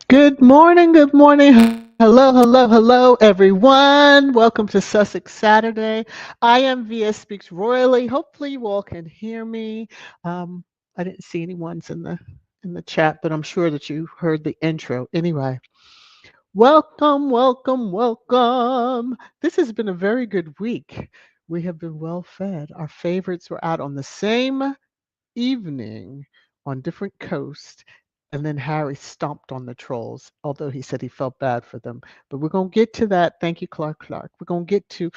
Good morning, good morning. Hello, hello, hello, everyone. Welcome to Sussex Saturday. I am VS Speaks Royally. Hopefully, you all can hear me. Um, I didn't see anyone's in the chat, but I'm sure that you heard the intro. Anyway, welcome, welcome, welcome. This has been a very good week. We have been well fed. Our favorites were out on the same evening on different coasts, and then Harry stomped on the trolls, although he said he felt bad for them. But we're going to get to that. Thank you, Clark. We're going to get to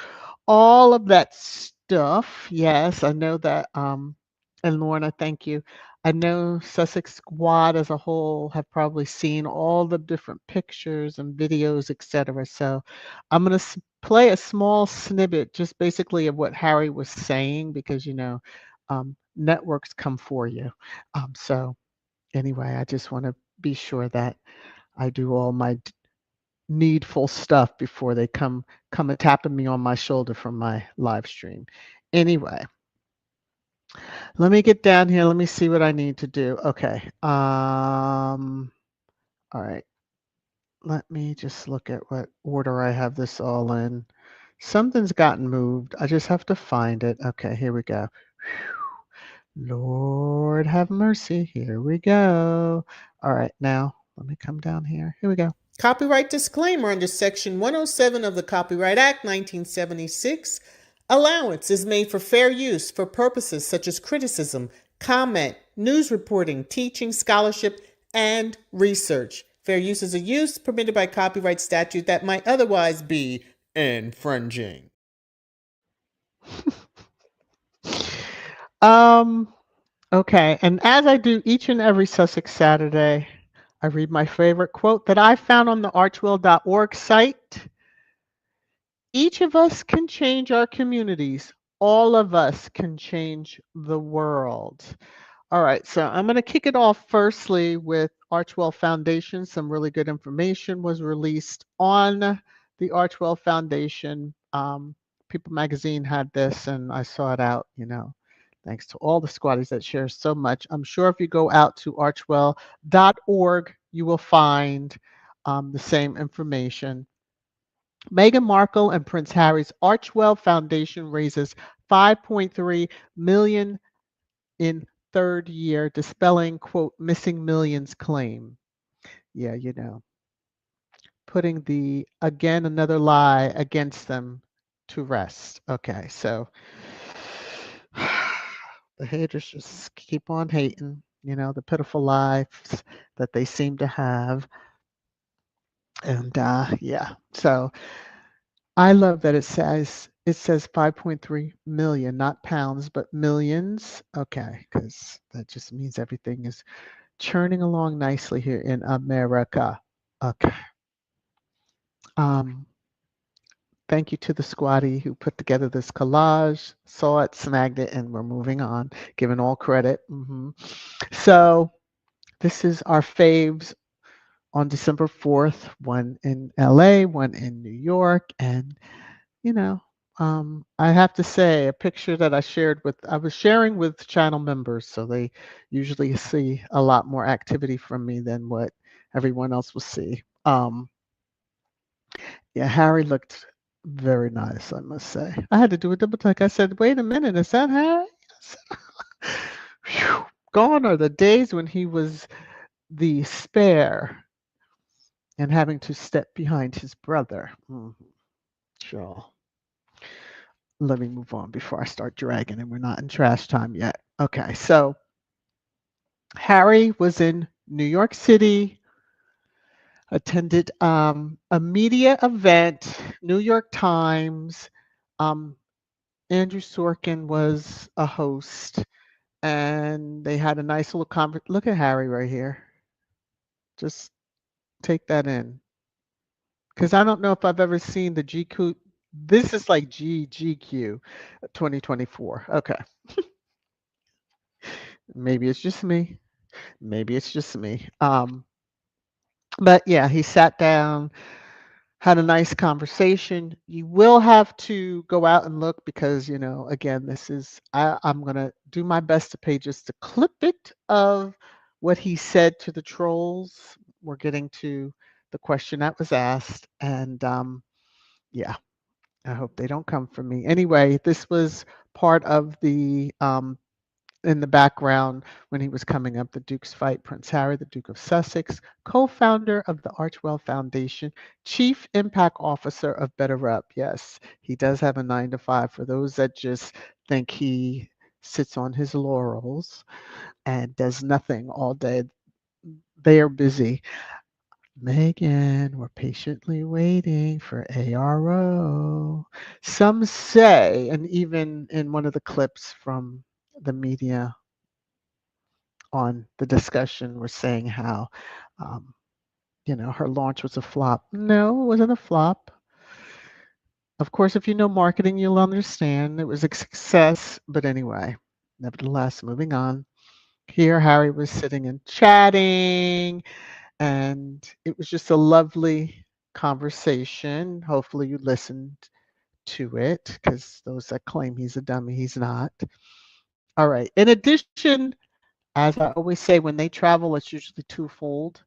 all of that stuff. Yes, I know that. And Lorna, thank you. I know Sussex Squad as a whole have probably seen all the different pictures and videos, etc. So I'm going to play a small snippet, just basically of what Harry was saying, because networks come for you. So anyway, I just want to be sure that I do all my needful stuff before they come and tapping me on my shoulder from my live stream. Anyway, let me get down here. Let me see what I need to do. Okay. All right. Let me just look at what order I have this all in. Something's gotten moved. I just have to find it. Okay, here we go. Whew. Lord have mercy. Here we go. All right, now let me come down here. Here we go. Copyright disclaimer under Section 107 of the Copyright Act 1976. Allowance is made for fair use for purposes such as criticism, comment, news reporting, teaching, scholarship, and research. Fair use is a use permitted by copyright statute that might otherwise be infringing. Um, okay, and as I do each and every Sussex Saturday, I read my favorite quote that I found on the archewell.org site. Each of us can change our communities. All of us can change the world. All right, so I'm going to kick it off firstly with Archewell Foundation. Some really good information was released on the Archewell Foundation. People Magazine had this, and I saw it out, thanks to all the squaddies that share so much. I'm sure if you go out to archewell.org, you will find the same information. Meghan Markle and Prince Harry's Archewell Foundation raises 5.3 million in third year, dispelling quote missing millions claim. Yeah, putting the again another lie against them to rest. Okay, so the haters just keep on hating, the pitiful lives that they seem to have. And yeah, so I love that it says 5.3 million, not pounds, but millions. Okay, because that just means everything is churning along nicely here in America. Okay. Um, Thank you to the squaddie who put together this collage, saw it, snagged it, and we're moving on, giving all credit. So this is our faves on December 4th, one in LA, one in New York, and you know, I have to say a picture that I was sharing with channel members, so they usually see a lot more activity from me than what everyone else will see. Yeah, Harry looked very nice, I must say. I had to do a double take. I said, "Wait a minute, is that Harry?" Phew, gone are the days when he was the spare and having to step behind his brother. Sure. Let me move on before I start dragging, and we're not in trash time yet. Okay, so Harry was in New York City, attended a media event, New York Times. Um, Andrew Sorkin was a host, and they had a nice little conversation. Look at Harry right here. Just take that in, because I don't know if I've ever seen the GQ. This is like GQ 2024. Okay, maybe it's just me. Maybe it's just me. But yeah, he sat down, had a nice conversation. You will have to go out and look because, again, I'm going to do my best to pay just a clip it of what he said to the trolls. we're getting to the question that was asked, and yeah, I hope they don't come for me. Anyway, this was part of the in the background when he was coming up, the Duke's fight. Prince Harry, the Duke of Sussex, co-founder of the Archewell Foundation, chief impact officer of Better Up. Yes, he does have a 9 to 5. For those that just think he sits on his laurels and does nothing all day, they are busy. Megan, we're patiently waiting for ARO. Some say, and even in one of the clips from the media on the discussion, we're saying how, um, her launch was a flop. No, it wasn't a flop. Of course, if you know marketing, you'll understand it was a success. But anyway, nevertheless, moving on. Here, Harry was sitting and chatting, and it was just a lovely conversation. Hopefully, you listened to it because those that claim he's a dummy, he's not. All right. In addition, as I always say, when they travel, it's usually twofold.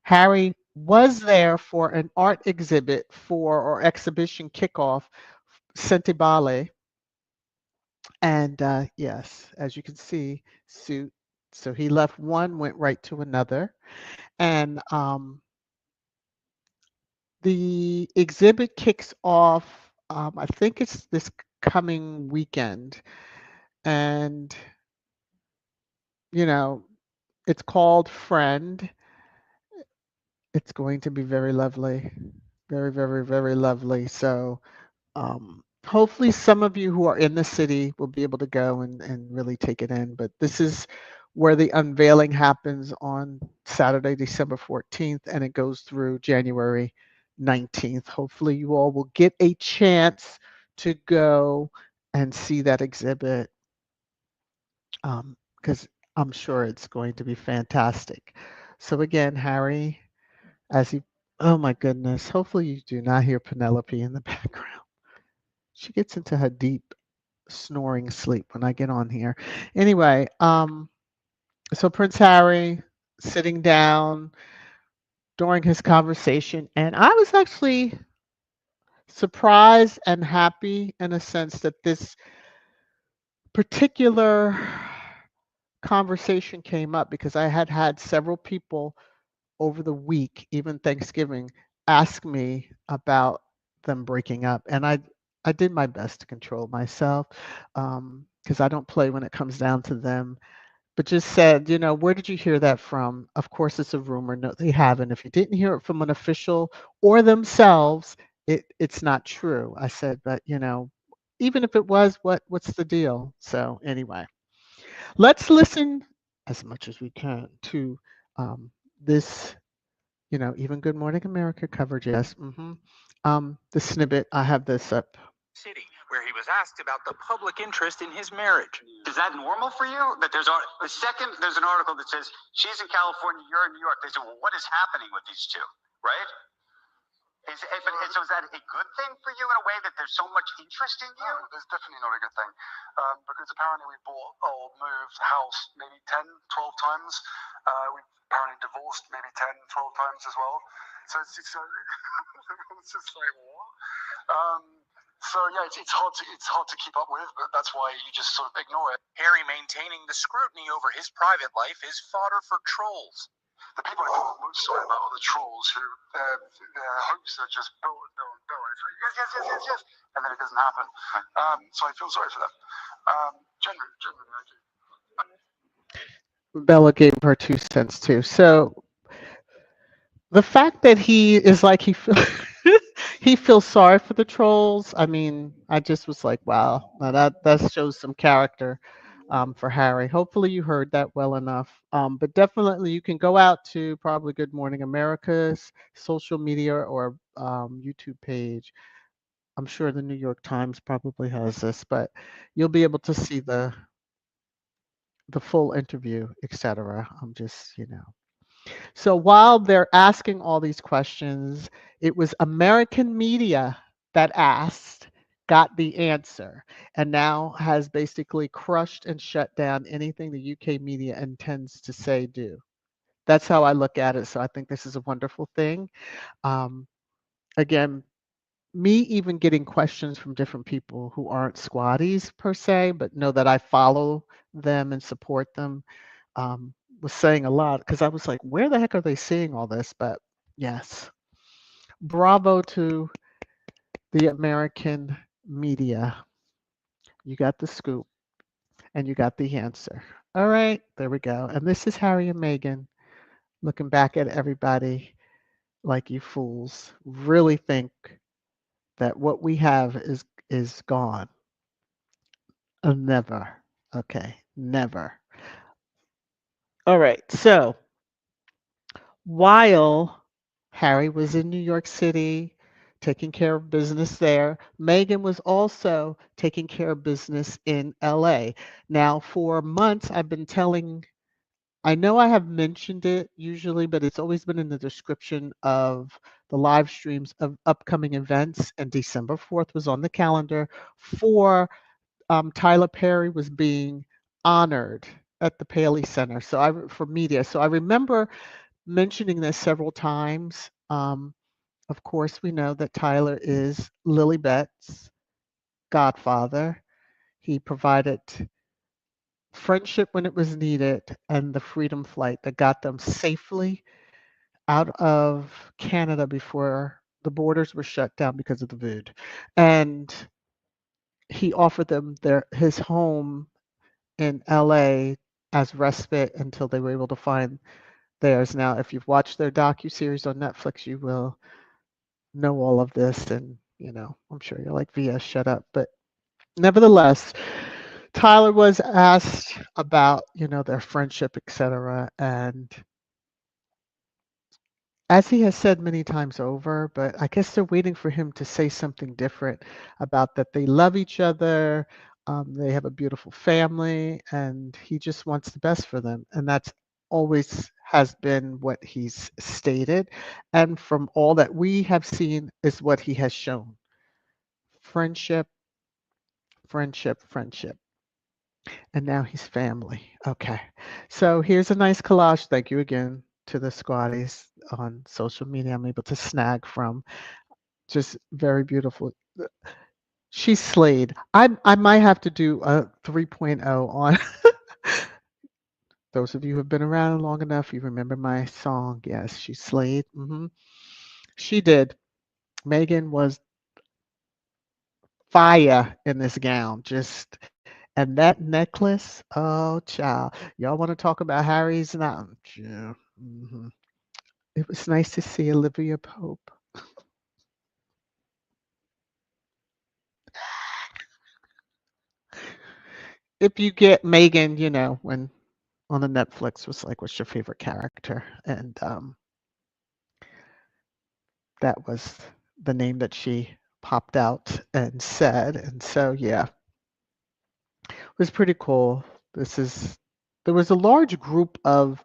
Harry was there for an art exhibit for or exhibition kickoff, Sentibale. And yes, as you can see, suit. So he left one, went right to another. And the exhibit kicks off, I think it's this coming weekend. And, you know, it's called Friend. It's going to be very lovely. Very, very, very lovely. So hopefully some of you who are in the city will be able to go and really take it in. But this is where the unveiling happens on Saturday, December 14th, and it goes through January 19th. Hopefully you all will get a chance to go and see that exhibit because I'm sure it's going to be fantastic. So again, Harry, as he, oh my goodness, hopefully you do not hear Penelope in the background. She gets into her deep snoring sleep when I get on here. Anyway, so Prince Harry sitting down during his conversation, and I was actually surprised and happy in a sense that this particular conversation came up because I had had several people over the week, even Thanksgiving, ask me about them breaking up, and I did my best to control myself because I don't play when it comes down to them. But just said, where did you hear that from? Of course, it's a rumor. No, they haven't. If you didn't hear it from an official or themselves, it's not true. I said, but even if it was, what's the deal? So anyway, let's listen as much as we can to this even Good Morning America coverage, yes. The snippet, I have this up. City, where he was asked about the public interest in his marriage. Is that normal for you? That there's the second there's an article that says she's in California, you're in New York. They say, well, what is happening with these two, right? So is that a good thing for you in a way that there's so much interest in you? No, there's definitely not a good thing because apparently we bought or moved house maybe 10, 12 times. We've apparently divorced maybe 10, 12 times as well. So it's just like, what? So yeah, it's hard to keep up with, but that's why you just sort of ignore it. Harry maintaining the scrutiny over his private life is fodder for trolls. The people I feel most sorry about are the trolls who their hopes are just built. It's like, yes, and then it doesn't happen. So I feel sorry for them. Genuinely, I do. Bella gave her 2 cents too. So the fact that he is like he feels sorry for the trolls. I mean, I just was like, wow, now that shows some character for Harry. Hopefully you heard that well enough. But definitely you can go out to probably Good Morning America's social media or YouTube page. I'm sure the New York Times probably has this, but you'll be able to see the full interview, etc. I'm just, So while they're asking all these questions, it was American media that asked, got the answer, and now has basically crushed and shut down anything the UK media intends to say do. That's how I look at it. So I think this is a wonderful thing. Um, Again, me even getting questions from different people who aren't squatties per se, but know that I follow them and support them, was saying a lot because I was like, where the heck are they seeing all this? But yes, bravo to the American media. You got the scoop and you got the answer. All right, there we go. And this is Harry and Meghan looking back at everybody like you fools really think that what we have is gone. Never. Okay, never. All right. So while Harry was in New York City taking care of business there, Meghan was also taking care of business in LA. Now, for months, I've been telling, I know I have mentioned it usually, but it's always been in the description of the live streams of upcoming events. And December 4th was on the calendar for Tyler Perry was being honored at the Paley Center. So for media. So I remember mentioning this several times. Of course, we know that Tyler is Lilibet's godfather. He provided friendship when it was needed and the freedom flight that got them safely out of Canada before the borders were shut down because of the vood. And he offered them his home in LA as respite until they were able to find theirs. Now, if you've watched their docuseries on Netflix, you will know all of this. And, I'm sure you're like, VS, shut up. But nevertheless, Tyler was asked about, their friendship, etc. And as he has said many times over, but I guess they're waiting for him to say something different about that they love each other, they have a beautiful family, and he just wants the best for them. And that's always has been what he's stated. And from all that we have seen is what he has shown. Friendship, friendship, friendship. And now he's family. Okay. So here's a nice collage. Thank you again to the squatties on social media. I'm able to snag from. Just very beautiful. She's slayed. I might have to do a 3.0 on those of you who have been around long enough. You remember my song. Yes, she slayed. She did. Meghan was fire in this gown. And that necklace. Oh, child. Y'all want to talk about Harry's? Now, yeah. It was nice to see Olivia Pope. If you get Meghan, when on the Netflix was like, what's your favorite character? And that was the name that she popped out and said. And so, yeah, it was pretty cool. There was a large group of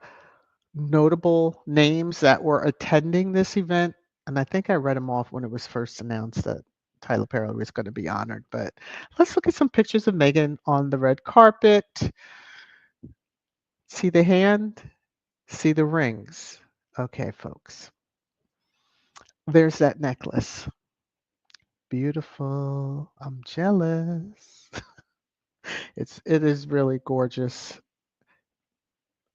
notable names that were attending this event. And I think I read them off when it was first announced that Tyler Perry was going to be honored. But let's look at some pictures of Meghan on the red carpet. See the hand? See the rings. Okay, folks. There's that necklace. Beautiful. I'm jealous. It is really gorgeous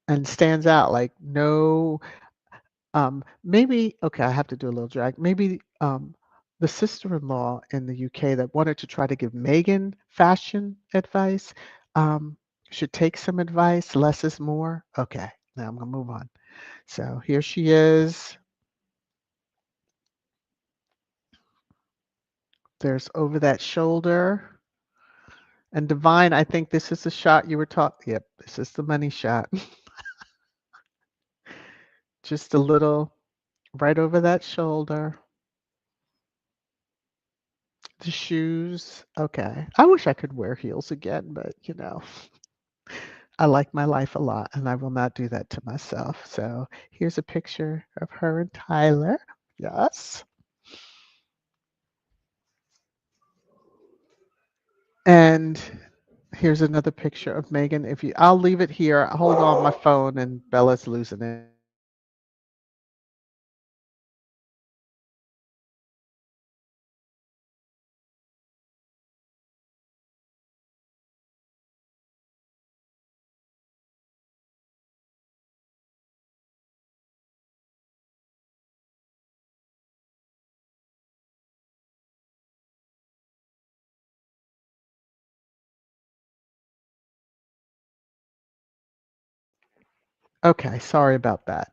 and stands out like no maybe okay, I have to do a little drag. Maybe the sister-in-law in the UK that wanted to try to give Meghan fashion advice should take some advice. Less is more. Okay, now I'm gonna move on. So here she is. There's over that shoulder. And Divine, I think this is the shot you were talking. Yep, this is the money shot. Just a little right over that shoulder. The shoes. Okay. I wish I could wear heels again, but I like my life a lot and I will not do that to myself. So here's a picture of her and Tyler. Yes. And here's another picture of Meghan. I'll leave it here. Hold on my phone and Bella's losing it. Okay, sorry about that.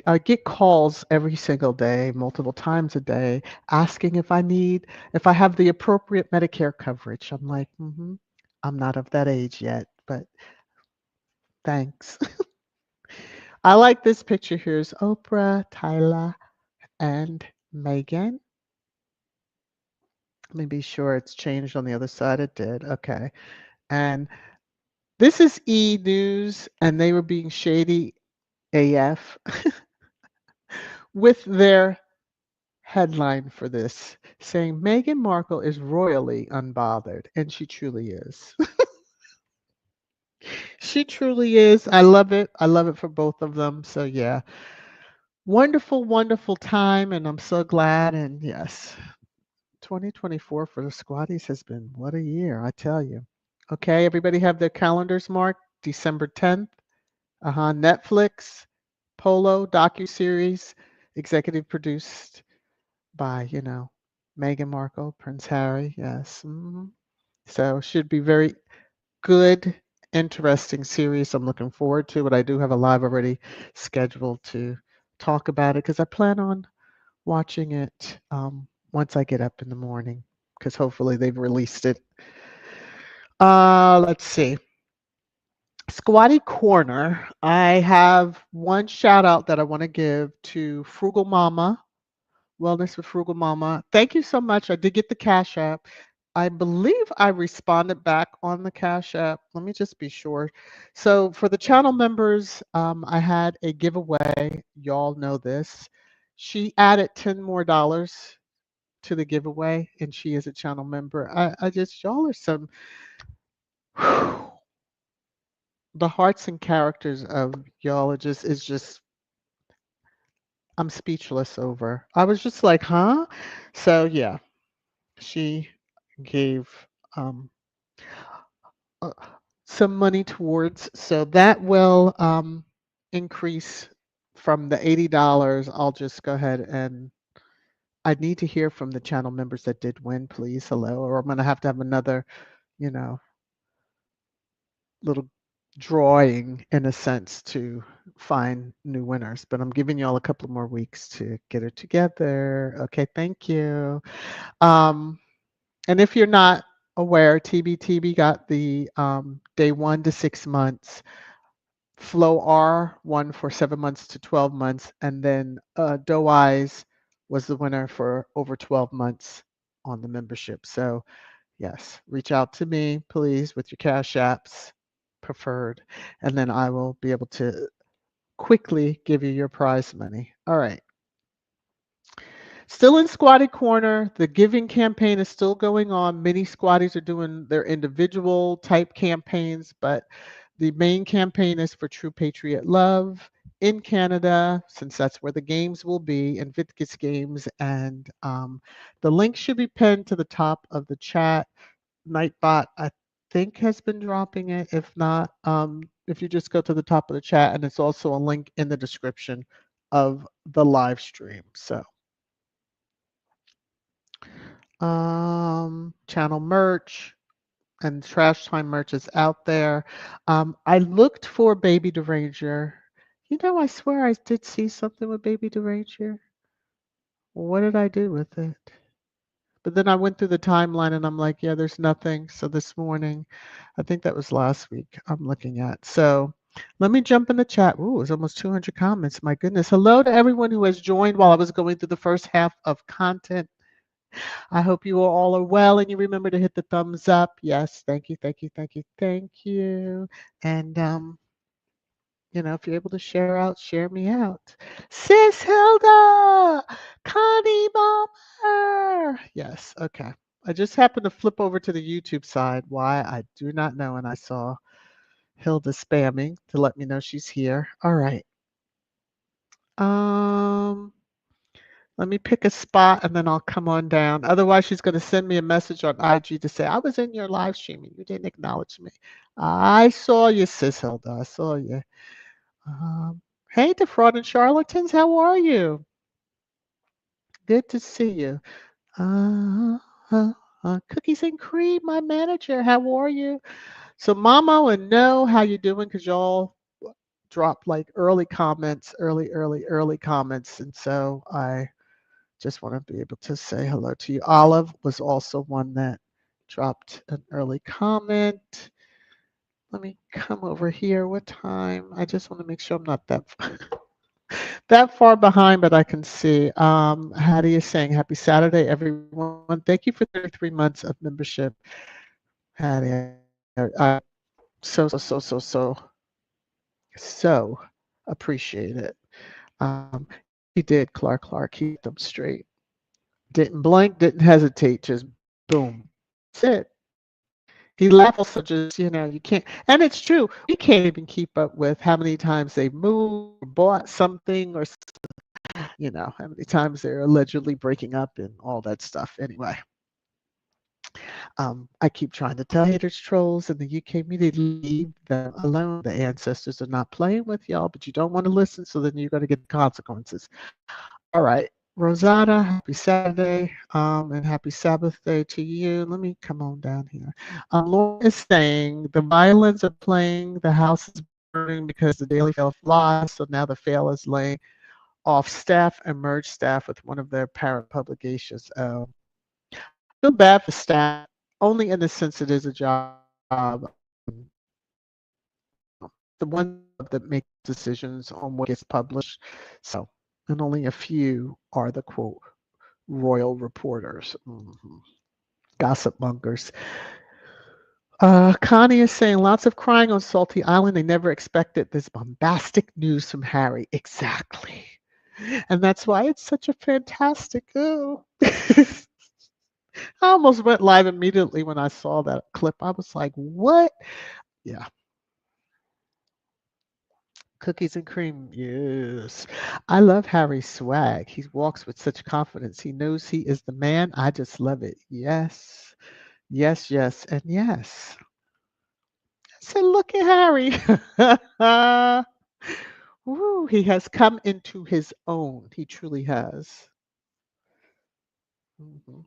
I get calls every single day, multiple times a day, asking if I have the appropriate Medicare coverage. I'm like, I'm not of that age yet, but thanks. I like this picture. Here's Oprah, Tyler, and Megan. Let me be sure it's changed on the other side. It did. Okay. And this is E News, and they were being shady AF with their headline for this saying Meghan Markle is royally unbothered, and she truly is. She truly is. I love it. I love it for both of them. So, yeah, wonderful, wonderful time, and I'm so glad. And yes, 2024 for the Squaddies has been what a year, I tell you. Okay, everybody have their calendars marked. December 10th. Netflix, Polo docuseries, executive produced by, Meghan Markle, Prince Harry. Yes. So should be very good, interesting series. I'm looking forward to it. I do have a live already scheduled to talk about it because I plan on watching it once I get up in the morning because hopefully they've released it. Let's see. Squatty Corner. I have one shout out that I want to give to Frugal Mama, Wellness with Frugal Mama. Thank you so much. I did get the Cash App. I believe I responded back on the Cash App. Let me just be sure. So for the channel members, I had a giveaway. Y'all know this. She added $10 more to the giveaway, and she is a channel member. I just y'all are some the hearts and characters of y'all are just is just I'm speechless over. I was just like, huh? So yeah, she gave um, uh, some money towards, so that will increase from the $80. I'll just go ahead and I need to hear from the channel members that did win, please. Hello, or I'm gonna have to have another, you know, little drawing in a sense to find new winners. But I'm giving y'all a couple more weeks to get it together. Okay, thank you. Um, And if you're not aware, TBTB got the day 1 to 6 months, Flow R won for 7 months to 12 months, and then Doe Eyes was the winner for over 12 months on the membership. So, yes, reach out to me, please, with your Cash Apps preferred, and then I will be able to quickly give you your prize money. All right. Still in Squatty Corner, the giving campaign is still going on. Many squatties are doing their individual type campaigns, but the main campaign is for True Patriot Love in Canada, since that's where the games will be, Invictus Games. And the link should be pinned to the top of the chat. Nightbot, I think, has been dropping it. If not, if you just go to the top of the chat, and it's also a link in the description of the live stream. So. Channel merch and trash time merch is out there. I looked for Baby Deranger. I swear I did see something with Baby Deranger. What did I do with it? But then I went through the timeline and I'm like, yeah, there's nothing. So this morning, I think that was last week, I'm looking at. So let me jump in the chat. Ooh, it's almost 200 comments. My goodness. Hello to everyone who has joined while I was going through the first half of content. I hope you all are well and you remember to hit the thumbs up. Yes, thank you, thank you, thank you, thank you. And if you're able to share out, share me out. Sis Hilda, Connie Bomber. Yes, okay. I just happened to flip over to the YouTube side. Why? I do not know. And I saw Hilda spamming to let me know she's here. All right. Let me pick a spot and then I'll come on down. Otherwise, she's going to send me a message on IG to say, I was in your live stream and you didn't acknowledge me. I saw you, Sis Hilda. I saw you. Hey, Defraud and Charlatans, how are you? Good to see you. Cookies and Cream, my manager, how are you? So Mama and No, how you doing? Because y'all dropped like early comments, early comments. And so I just want to be able to say hello to you. Olive was also one that dropped an early comment. Let me come over here. What time? I just want to make sure I'm not that far behind, but I can see. Hattie is saying, "Happy Saturday, everyone! Thank you for 33 months of membership." Hattie, I so appreciate it. He did, Clark. He hit them straight. Didn't blink, didn't hesitate, just boom. That's it. He laughed also just, you can't, and it's true, we can't even keep up with how many times they moved, or bought something, or, how many times they're allegedly breaking up and all that stuff. Anyway, I keep trying to tell haters, trolls in the UK media, leave them alone. The ancestors are not playing with y'all, but you don't want to listen, so then you're going to get the consequences. All right. Rosada, happy Saturday, and happy Sabbath day to you. Let me come on down here. Lauren is saying the violins are playing, the house is burning because the Daily Fail flies, so now the Fail is laying off staff and merged staff with one of their parent publications. I feel bad for staff, only in the sense it is a job. The one that makes decisions on what gets published. So, and only a few are the quote royal reporters, gossip mongers. Connie is saying lots of crying on Salty Island. They never expected this bombastic news from Harry. Exactly. And that's why it's such a fantastic. Oh. I almost went live immediately when I saw that clip. I was like, what? Yeah. Cookies and cream, yes. I love Harry's swag. He walks with such confidence. He knows he is the man. I just love it. Yes, yes, and yes. I said, look at Harry. Woo, he has come into his own. He truly has. Mhm.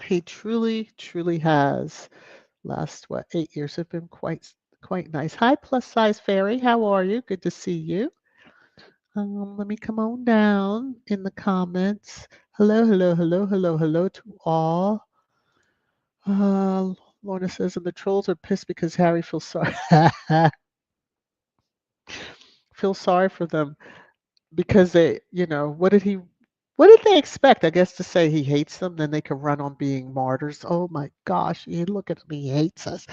He truly has. Last, what, 8 years have been quite nice. Hi, plus size fairy. How are you? Good to see you. Let me come on down in the comments. Hello to all. Lorna says, and the trolls are pissed because Harry feels sorry. Feel sorry for them because what did they expect? I guess to say he hates them, then they can run on being martyrs. Oh my gosh, look at him, he hates us.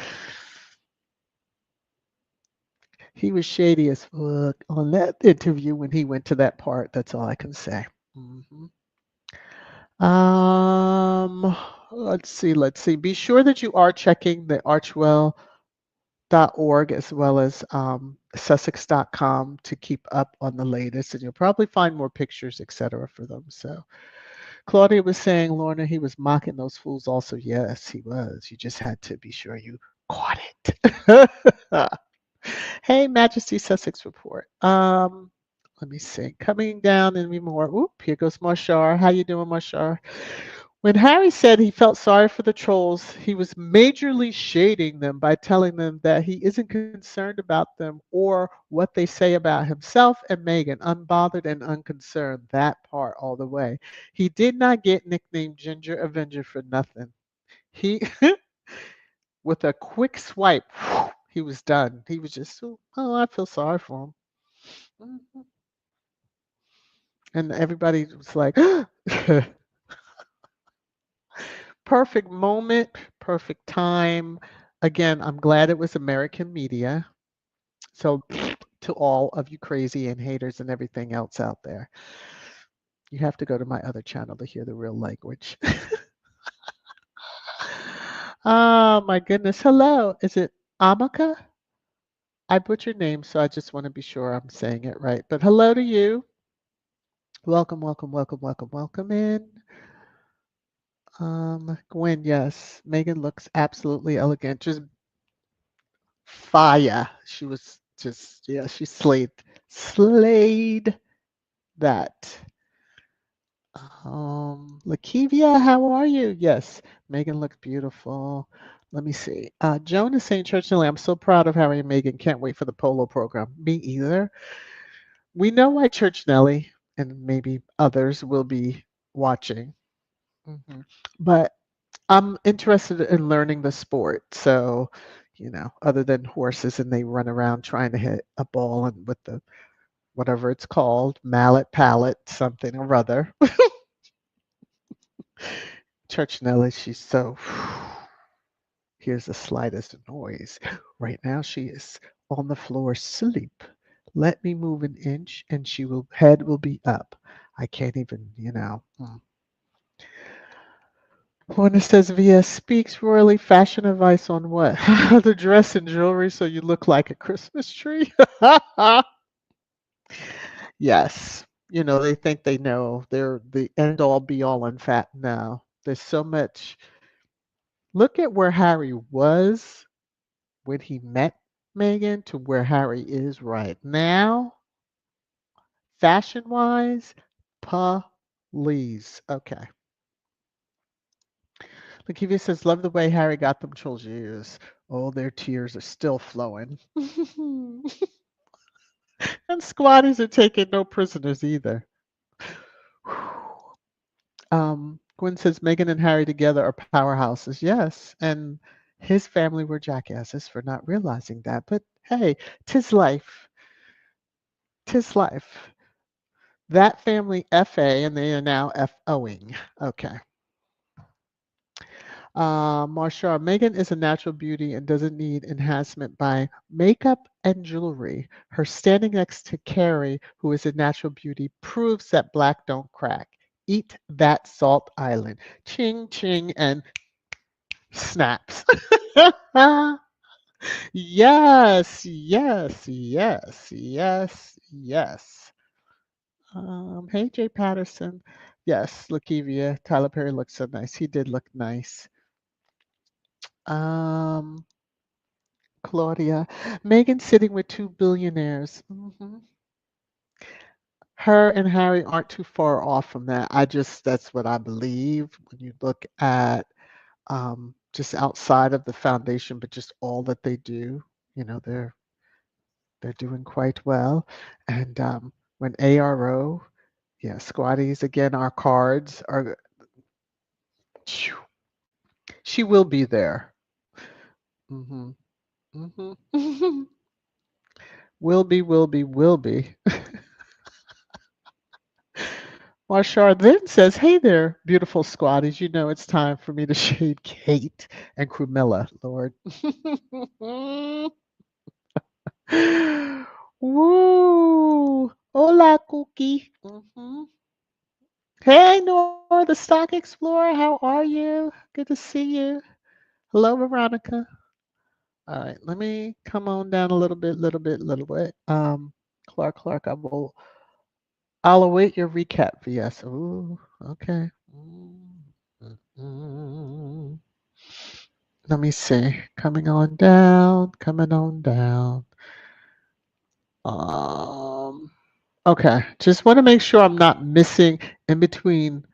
He was shady as fuck on that interview when he went to that part. That's all I can say. Mhm. Um, let's see. Be sure that you are checking the archewell.org as well as sussex.com to keep up on the latest, and you'll probably find more pictures, etc., for them. So Claudia was saying, Lorna, he was mocking those fools also. Yes, he was. You just had to be sure you caught it. Hey, Majesty Sussex report. Let me see. Coming down and more. Oop, here goes Marshar. How you doing, Marshar? When Harry said he felt sorry for the trolls, he was majorly shading them by telling them that he isn't concerned about them or what they say about himself and Meghan, unbothered and unconcerned. That part all the way. He did not get nicknamed Ginger Avenger for nothing. He, with a quick swipe, he was done. He was just, oh, I feel sorry for him. Mhm. And everybody was like, perfect moment, perfect time. Again, I'm glad it was American media. So, to all of you crazy and haters and everything else out there, you have to go to my other channel to hear the real language. Oh my goodness. Hello. Is it Amaka? I butchered your name, so I just want to be sure I'm saying it right. But hello to you. Welcome in. Gwen, yes. Meghan looks absolutely elegant. Just fire. She was just, yeah, she slayed that. Lakivia, how are you? Yes, Meghan looks beautiful. Let me see. Joan is saying, Church Nelly, I'm so proud of Harry and Meghan. Can't wait for the Polo program. Me either. We know why Church Nelly and maybe others will be watching. Hmm. But I'm interested in learning the sport. So, other than horses and they run around trying to hit a ball and with the whatever it's called, mallet, pallet, something or other. Church Nelly, she's so hears the slightest noise. Right now she is on the floor asleep. Let me move an inch and she will head will be up. I can't even. When it says VS speaks royally, fashion advice on what? How to dress and jewelry so you look like a Christmas tree? Yes. They think they know. They're the end all be all and fat now. There's so much. Look at where Harry was when he met Meghan to where Harry is right now, fashion wise. Please. Okay. Lakeivia says, love the way Harry got them children. Oh, their tears are still flowing. And squatties are taking no prisoners either. Gwen says Meghan and Harry together are powerhouses. Yes, and his family were jackasses for not realizing that. But hey, tis life. Tis life. That family FA, and they are now FOing. Okay. Marsha, Meghan is a natural beauty and doesn't need enhancement by makeup and jewelry. Her standing next to Carrie, who is a natural beauty, proves that black don't crack. Eat that salt island. Ching, ching, and snaps. Yes, yes, yes, yes, yes. Hey, Jay Patterson. Yes, Lakeivia. Tyler Perry looks so nice. He did look nice. Um, Claudia. Megan sitting with two billionaires. Her and Harry aren't too far off from that. That's what I believe when you look at just outside of the foundation, but just all that they do. They're doing quite well. And when ARO, yeah, squatties again, our cards are. She will be there. Hmm. Hmm. Will be, will be, will be. Marshall then says, hey there, beautiful squatties. You know it's time for me to shade Kate and Crumilla, Lord. Woo! Hola, Cookie. Hey, Nora, the Stock Explorer. How are you? Good to see you. Hello, Veronica. All right, let me come on down a little bit. Clark, I'll await your recap, VS. Ooh, okay. Mm. Let me see. Coming on down. Um, okay. Just want to make sure I'm not missing in between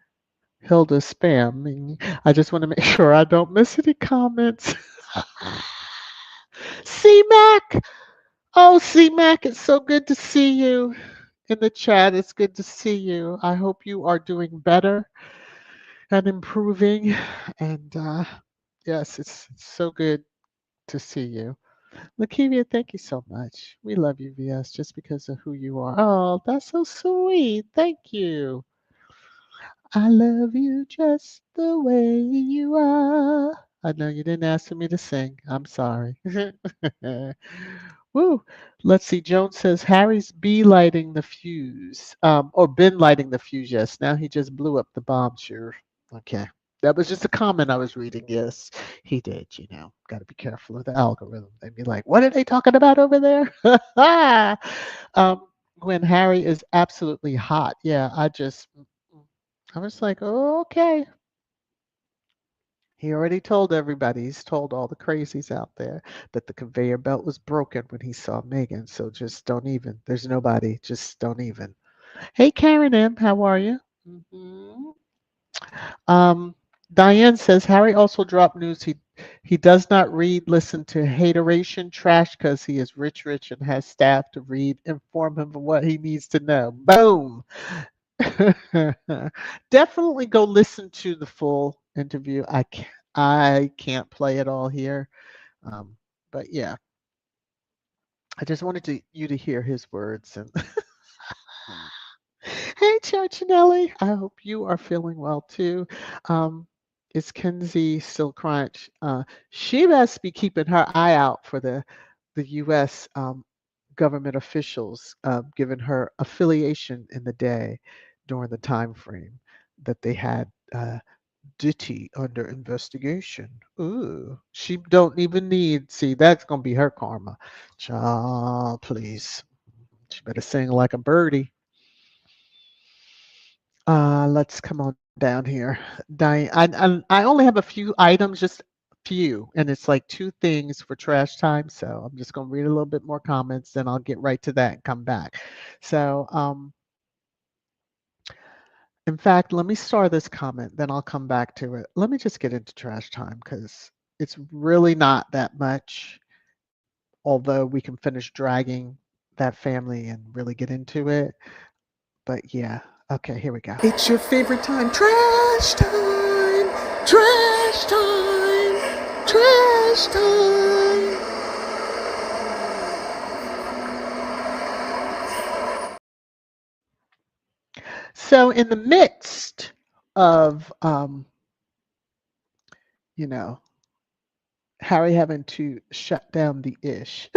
Hilda's spam. I just want to make sure I don't miss any comments. C-Mac! Oh, C-Mac, it's so good to see you in the chat. It's good to see you. I hope you are doing better and improving. And yes, it's so good to see you. Lakeivia, thank you so much. We love you, VS, just because of who you are. Oh, that's so sweet. Thank you. I love you just the way you are. I know you didn't ask for me to sing. I'm sorry. Woo. Let's see. Joan says Harry's be lighting the fuse, or been lighting the fuse. Yes. Now he just blew up the bomb. Sure. Okay. That was just a comment I was reading. Yes, he did. Got to be careful of the algorithm. They'd be like, "What are they talking about over there?" When Harry is absolutely hot. Yeah, I was like, oh, okay. He already told everybody, he's told all the crazies out there that the conveyor belt was broken when he saw Megan. So just don't even. There's nobody. Just don't even. Hey, Karen M., how are you? Hmm. Um, Diane says Harry also dropped news He does not read, listen to hateration trash because he is rich, and has staff to read, inform him of what he needs to know. Boom. Definitely go listen to the full interview. I can't play it all here, but yeah, I just wanted you to hear his words. And hey, Churchinelli, I hope you are feeling well too. Um, is Kenzie still crunch? She must be keeping her eye out for the U.S. Government officials, given her affiliation in the day during the time frame that they had Ditty under investigation. Ooh, she don't even need. See, that's gonna be her karma. Child, please. She better sing like a birdie. Let's come on down here. Diane, I only have a few items, just few, and it's like two things for trash time. So I'm just gonna read a little bit more comments, then I'll get right to that and come back. So, in fact, let me start this comment, then I'll come back to it. Let me just get into trash time because it's really not that much, although we can finish dragging that family and really get into it. But yeah, okay, here we go. It's your favorite time. Trash time. Trash time. Trash time. So, in the midst of, you know, Harry having to shut down the ish,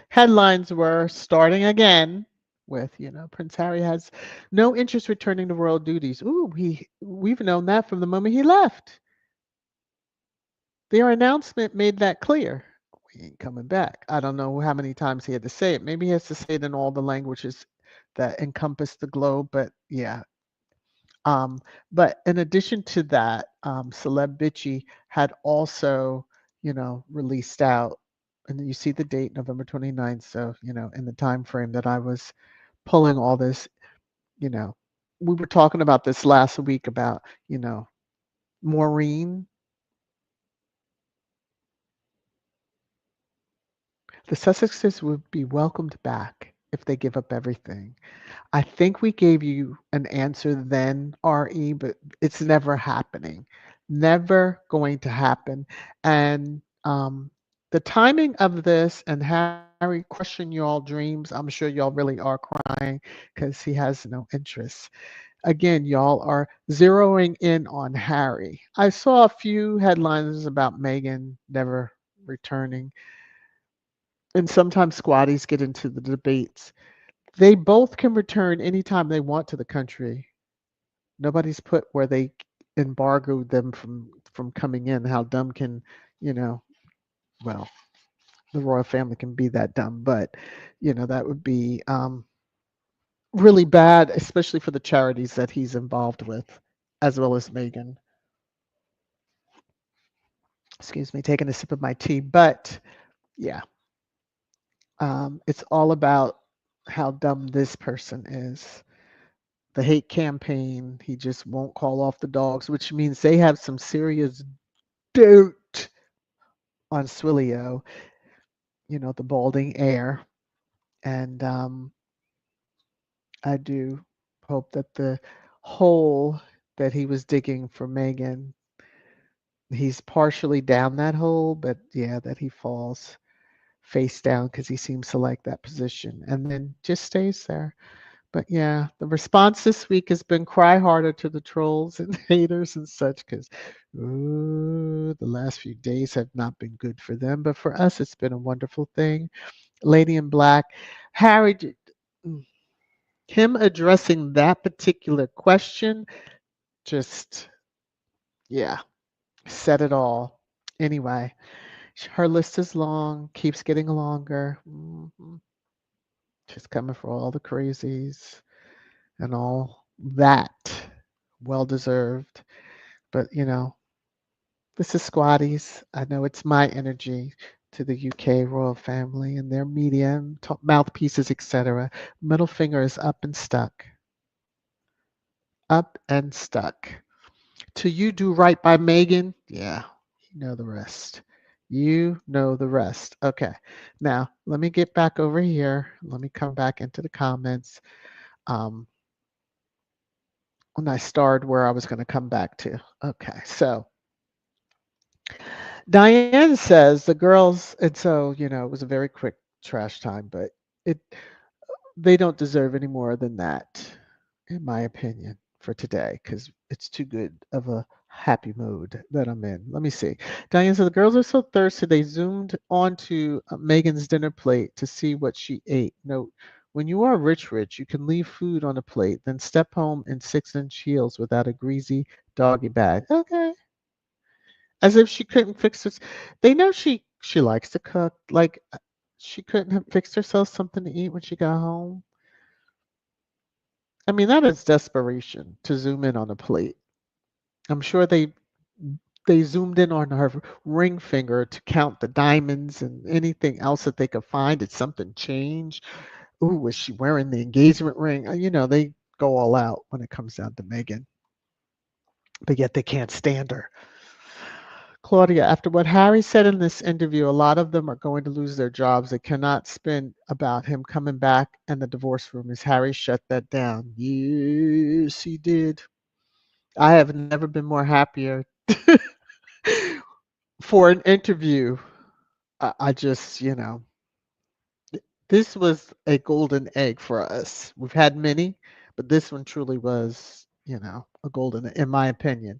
headlines were starting again with, Prince Harry has no interest returning to royal duties. Ooh, we've known that from the moment he left. Their announcement made that clear. We ain't coming back. I don't know how many times he had to say it. Maybe he has to say it in all the languages that encompass the globe, but yeah. But in addition to that, Celeb Bitchy had also, released out, and you see the date, November 29th. So, in the time frame that I was pulling all this, you know, we were talking about this last week about, Maureen. The Sussexes would be welcomed back if they give up everything. I think we gave you an answer then, RE, but it's never happening. Never going to happen. And the timing of this and Harry crushing y'all dreams, I'm sure y'all really are crying because he has no interest. Again, y'all are zeroing in on Harry. I saw a few headlines about Meghan never returning, and sometimes squaddies get into the debates. They both can return anytime they want to the country. Nobody's put where they embargoed them from coming in. How dumb can, you know, well, the royal family can be that dumb, but that would be really bad, especially for the charities that he's involved with, as well as Meghan. Excuse me, taking a sip of my tea, but yeah, it's all about how dumb this person is. The hate campaign, he just won't call off the dogs, which means they have some serious dirt on Swilio, the balding heir. And I do hope that the hole that he was digging for Meghan, he's partially down that hole, but yeah, that he falls face down because he seems to like that position and then just stays there. But yeah, the response this week has been cry harder to the trolls and haters and such because the last few days have not been good for them. But for us, it's been a wonderful thing. Lady in Black, Harry, mm, him addressing that particular question just, yeah, said it all. Anyway, her list is long, keeps getting longer. She's coming for all the crazies and all that. Well deserved. But, this is Squaddies. I know it's my energy to the UK royal family and their media, mouthpieces, etc. Middle finger is up and stuck. Up and stuck. Till you do right by Megan, yeah, you know the rest. You know the rest. Okay. Now, let me get back over here. Let me come back into the comments. Um, when I started where I was going to come back to. Okay. So, Diane says the girls, and so, it was a very quick trash time, but it they don't deserve any more than that, in my opinion, for today, because it's too good of a happy mood that I'm in. Let me see. Diane said the girls are so thirsty they zoomed onto Megan's dinner plate to see what she ate. Note, when you are rich, you can leave food on a plate, then step home in 6-inch heels without a greasy doggy bag. Okay. As if she couldn't fix this. They know she likes to cook. Like she couldn't have fixed herself something to eat when she got home. I mean, that is desperation to zoom in on a plate. I'm sure they zoomed in on her ring finger to count the diamonds and anything else that they could find. Did something change? Ooh, was she wearing the engagement ring? They go all out when it comes down to Megan, but yet they can't stand her. Claudia, after what Harry said in this interview, a lot of them are going to lose their jobs. They cannot spin about him coming back and the divorce room. As Harry shut that down. Yes, he did. I have never been more happier for an interview. I just, this was a golden egg for us. We've had many, but this one truly was, a golden, in my opinion.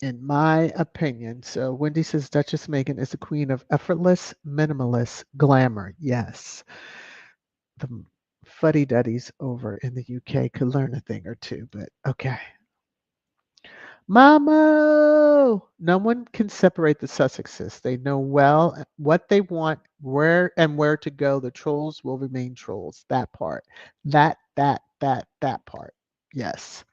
In my opinion. So Wendy says Duchess Megan is the queen of effortless, minimalist glamour. Yes. The fuddy duddies over in the UK could learn a thing or two, but okay. Mama! No one can separate the Sussexes. They know well what they want, where to go. The trolls will remain trolls. That part. That part. Yes.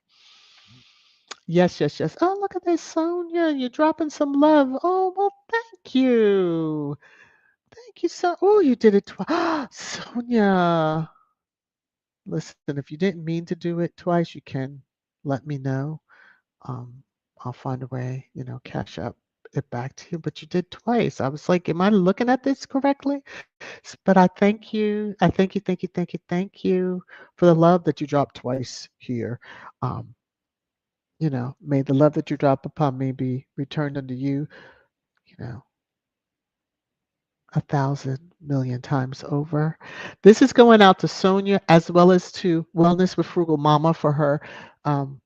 Yes, yes, yes. Oh, look at this, Sonia. You're dropping some love. Oh, well, thank you. Thank you so. Oh, you did it twice. Sonia. Listen, if you didn't mean to do it twice, you can let me know. Um, I'll find a way, cash up it back to you. But you did twice. I was like, am I looking at this correctly? But I thank you. I thank you for the love that you dropped twice here. Um, may the love that you drop upon me be returned unto you, you know, 1,000,000,000 times over. This is going out to Sonia as well as to Wellness with Frugal Mama for her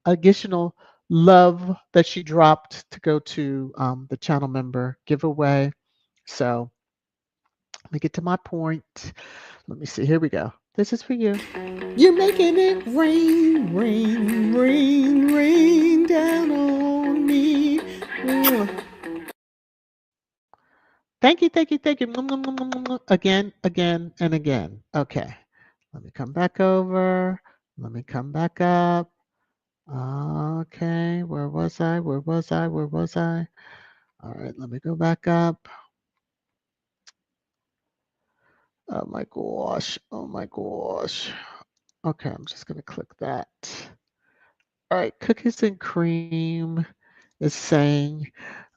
additional love that she dropped to go to the channel member giveaway. So let me get to my point. Let me see. Here we go. This is for you. You're making it rain, rain, rain, rain down on me. Mwah. Thank you. Again, again, and again. Okay. Let me come back over. Let me come back up. Okay, where was I? Where was I? Where was I? All right, let me go back up. Oh my gosh. Oh my gosh. Okay, I'm just going to click that. All right, Cookies and Cream is saying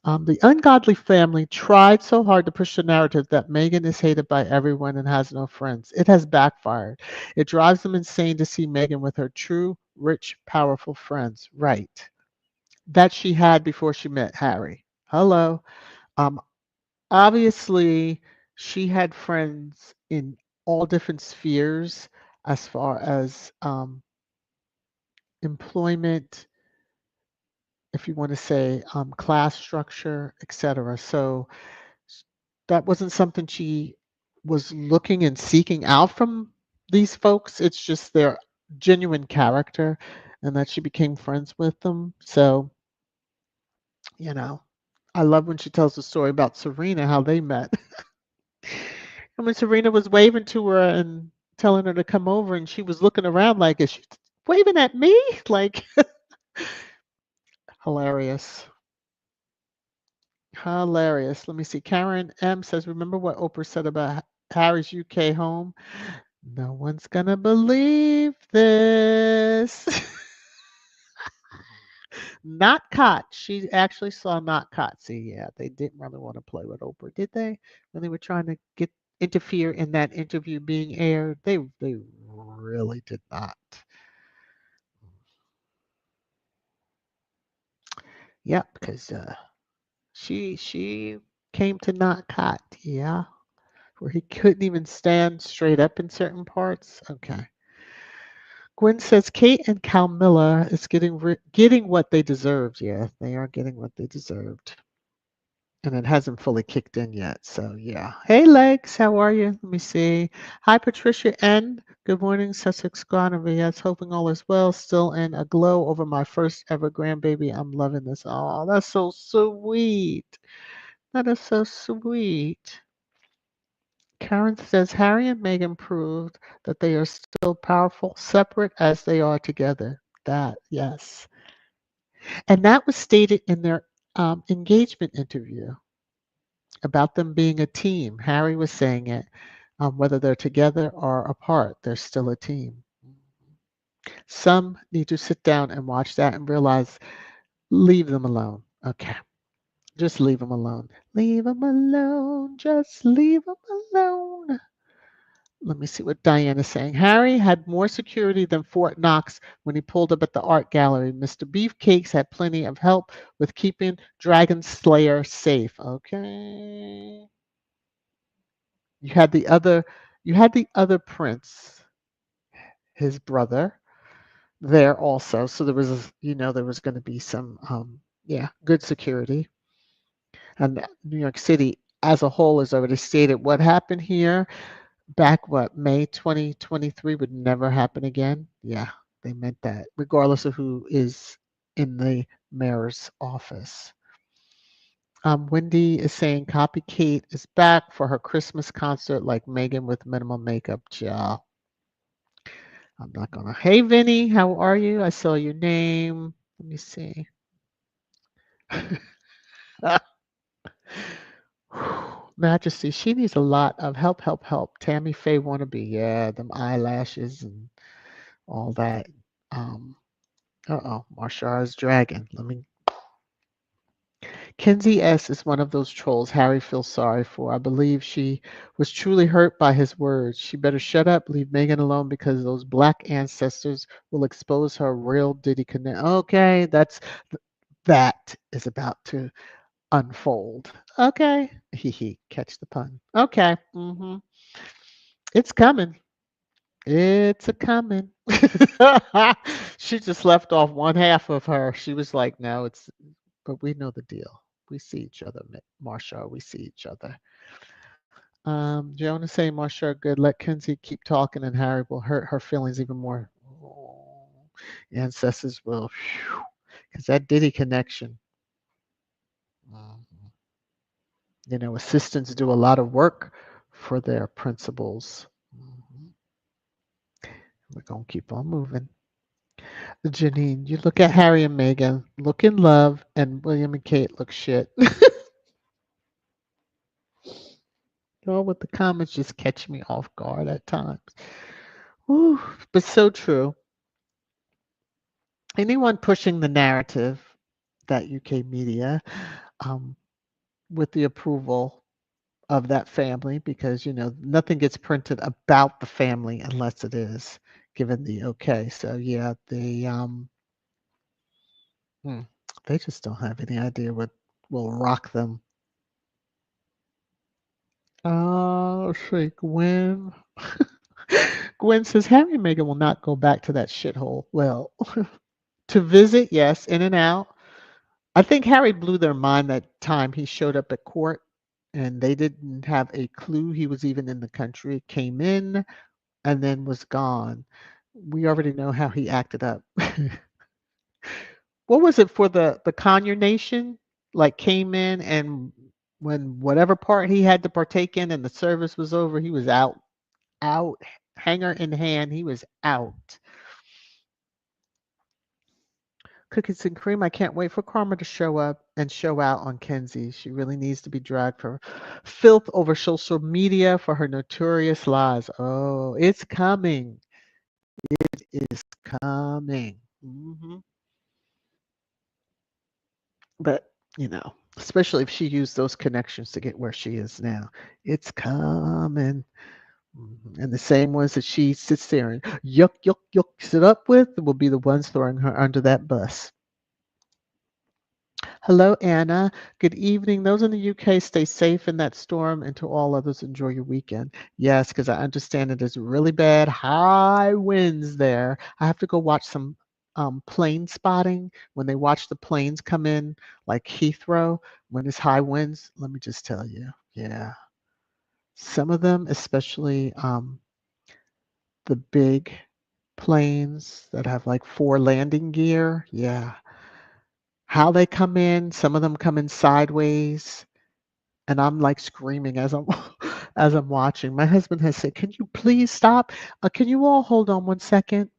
the ungodly family tried so hard to push the narrative that Megan is hated by everyone and has no friends. It has backfired. It drives them insane to see Megan with her true, rich, powerful friends. Right. That she had before she met Harry. Hello. Um, obviously, she had friends in all different spheres as far as employment, if you want to say class structure, etc. So that wasn't something she was looking and seeking out from these folks. It's just their genuine character and that she became friends with them. So, you know, I love when she tells the story about Serena, how they met. And when Serena was waving to her and telling her to come over, and she was looking around like, is she waving at me? Like, hilarious. Hilarious. Let me see. Karen M says, remember what Oprah said about Harry's UK home? No one's gonna believe this. Not caught. She actually saw not caught. See, yeah, they didn't really want to play with Oprah, did they? When they were trying to get interfere in that interview being aired, they really did not. Yeah, because she came to not caught. Yeah, where he couldn't even stand straight up in certain parts. Okay. Gwen says Kate and Carmilla is getting what they deserved. Yeah, they are getting what they deserved. And it hasn't fully kicked in yet. So yeah. Hey Legs, how are you? Let me see. Hi Patricia N. Good morning, Sussex Squad. Yes, hoping all is well. Still in a glow over my first ever grandbaby. I'm loving this. Oh, that's so sweet. That is so sweet. Karen says Harry and Meghan proved that they are still powerful, separate as they are together. That, yes. And that was stated in their engagement interview about them being a team. Harry was saying it, whether they're together or apart, they're still a team. Some need to sit down and watch that and realize, leave them alone. Okay. Just leave them alone. Leave them alone. Just leave them alone. Let me see what Diane is saying. Harry had more security than Fort Knox when he pulled up at the art gallery. Mr. Beefcakes had plenty of help with keeping Dragon Slayer safe. Okay. You had the other prince, his brother, there also. So there was there was going to be some yeah, good security. And New York City as a whole has already stated what happened here back May 2023 would never happen again. Yeah, they meant that regardless of who is in the mayor's office. Wendy is saying Copy Kate is back for her Christmas concert like Meghan with minimal makeup. Yeah, I'm not gonna. Hey Vinny, how are you? I saw your name. Let me see. Majesty, she needs a lot of help, help, help. Tammy Faye wannabe. Yeah, them eyelashes and all that. Um, uh-oh, Marsha's dragon. Let me. Kenzie S. is one of those trolls Harry feels sorry for. I believe she was truly hurt by his words. She better shut up, leave Meghan alone because those black ancestors will expose her real Diddy connect. Okay, that is about to unfold. Okay. Hee hee. Catch the pun. Okay. It's coming. It's a coming. She just left off one half of her. She was like, no, but we know the deal. We see each other, Marsha. We see each other. Jonah saying, Marsha, good. Let Kenzie keep talking and Harry will hurt her feelings even more. Oh, ancestors will. Because that Diddy connection. Mhm. Assistants do a lot of work for their principals. Mhm. We're going to keep on moving. Janine, you look at Harry and Meghan, look in love, and William and Kate look shit. All with the comments just catch me off guard at times. Whew, but so true. Anyone pushing the narrative, that UK media, um, with the approval of that family, because nothing gets printed about the family unless it is given the okay. So yeah, hmm, they just don't have any idea what will rock them. Let's see, Gwen. Gwen says Harry and Meghan will not go back to that shithole. Well, to visit, yes, in and out. I think Harry blew their mind that time he showed up at court and they didn't have a clue he was even in the country, came in and then was gone. We already know how he acted up. What was it for the Conyer Nation? Like came in and when whatever part he had to partake in and the service was over, he was out, hanger in hand, he was out. Cookies and cream. I can't wait for Karma to show up and show out on Kenzie. She really needs to be dragged for filth over social media for her notorious lies. Oh, it's coming. It is coming. But, especially if she used those connections to get where she is now, it's coming. And the same ones that she sits there and yucks it up with will be the ones throwing her under that bus. Hello, Anna. Good evening. Those in the UK, stay safe in that storm, and to all others, enjoy your weekend. Yes, because I understand it is really bad, high winds there. I have to go watch some plane spotting when they watch the planes come in, like Heathrow, when it's high winds. Let me just tell you, yeah, some of them, especially the big planes that have like 4 landing gear, yeah, how they come in, some of them come in sideways, and I'm like screaming as I'm as I'm watching. My husband has said, "Can you please stop? Can you all hold on one second?"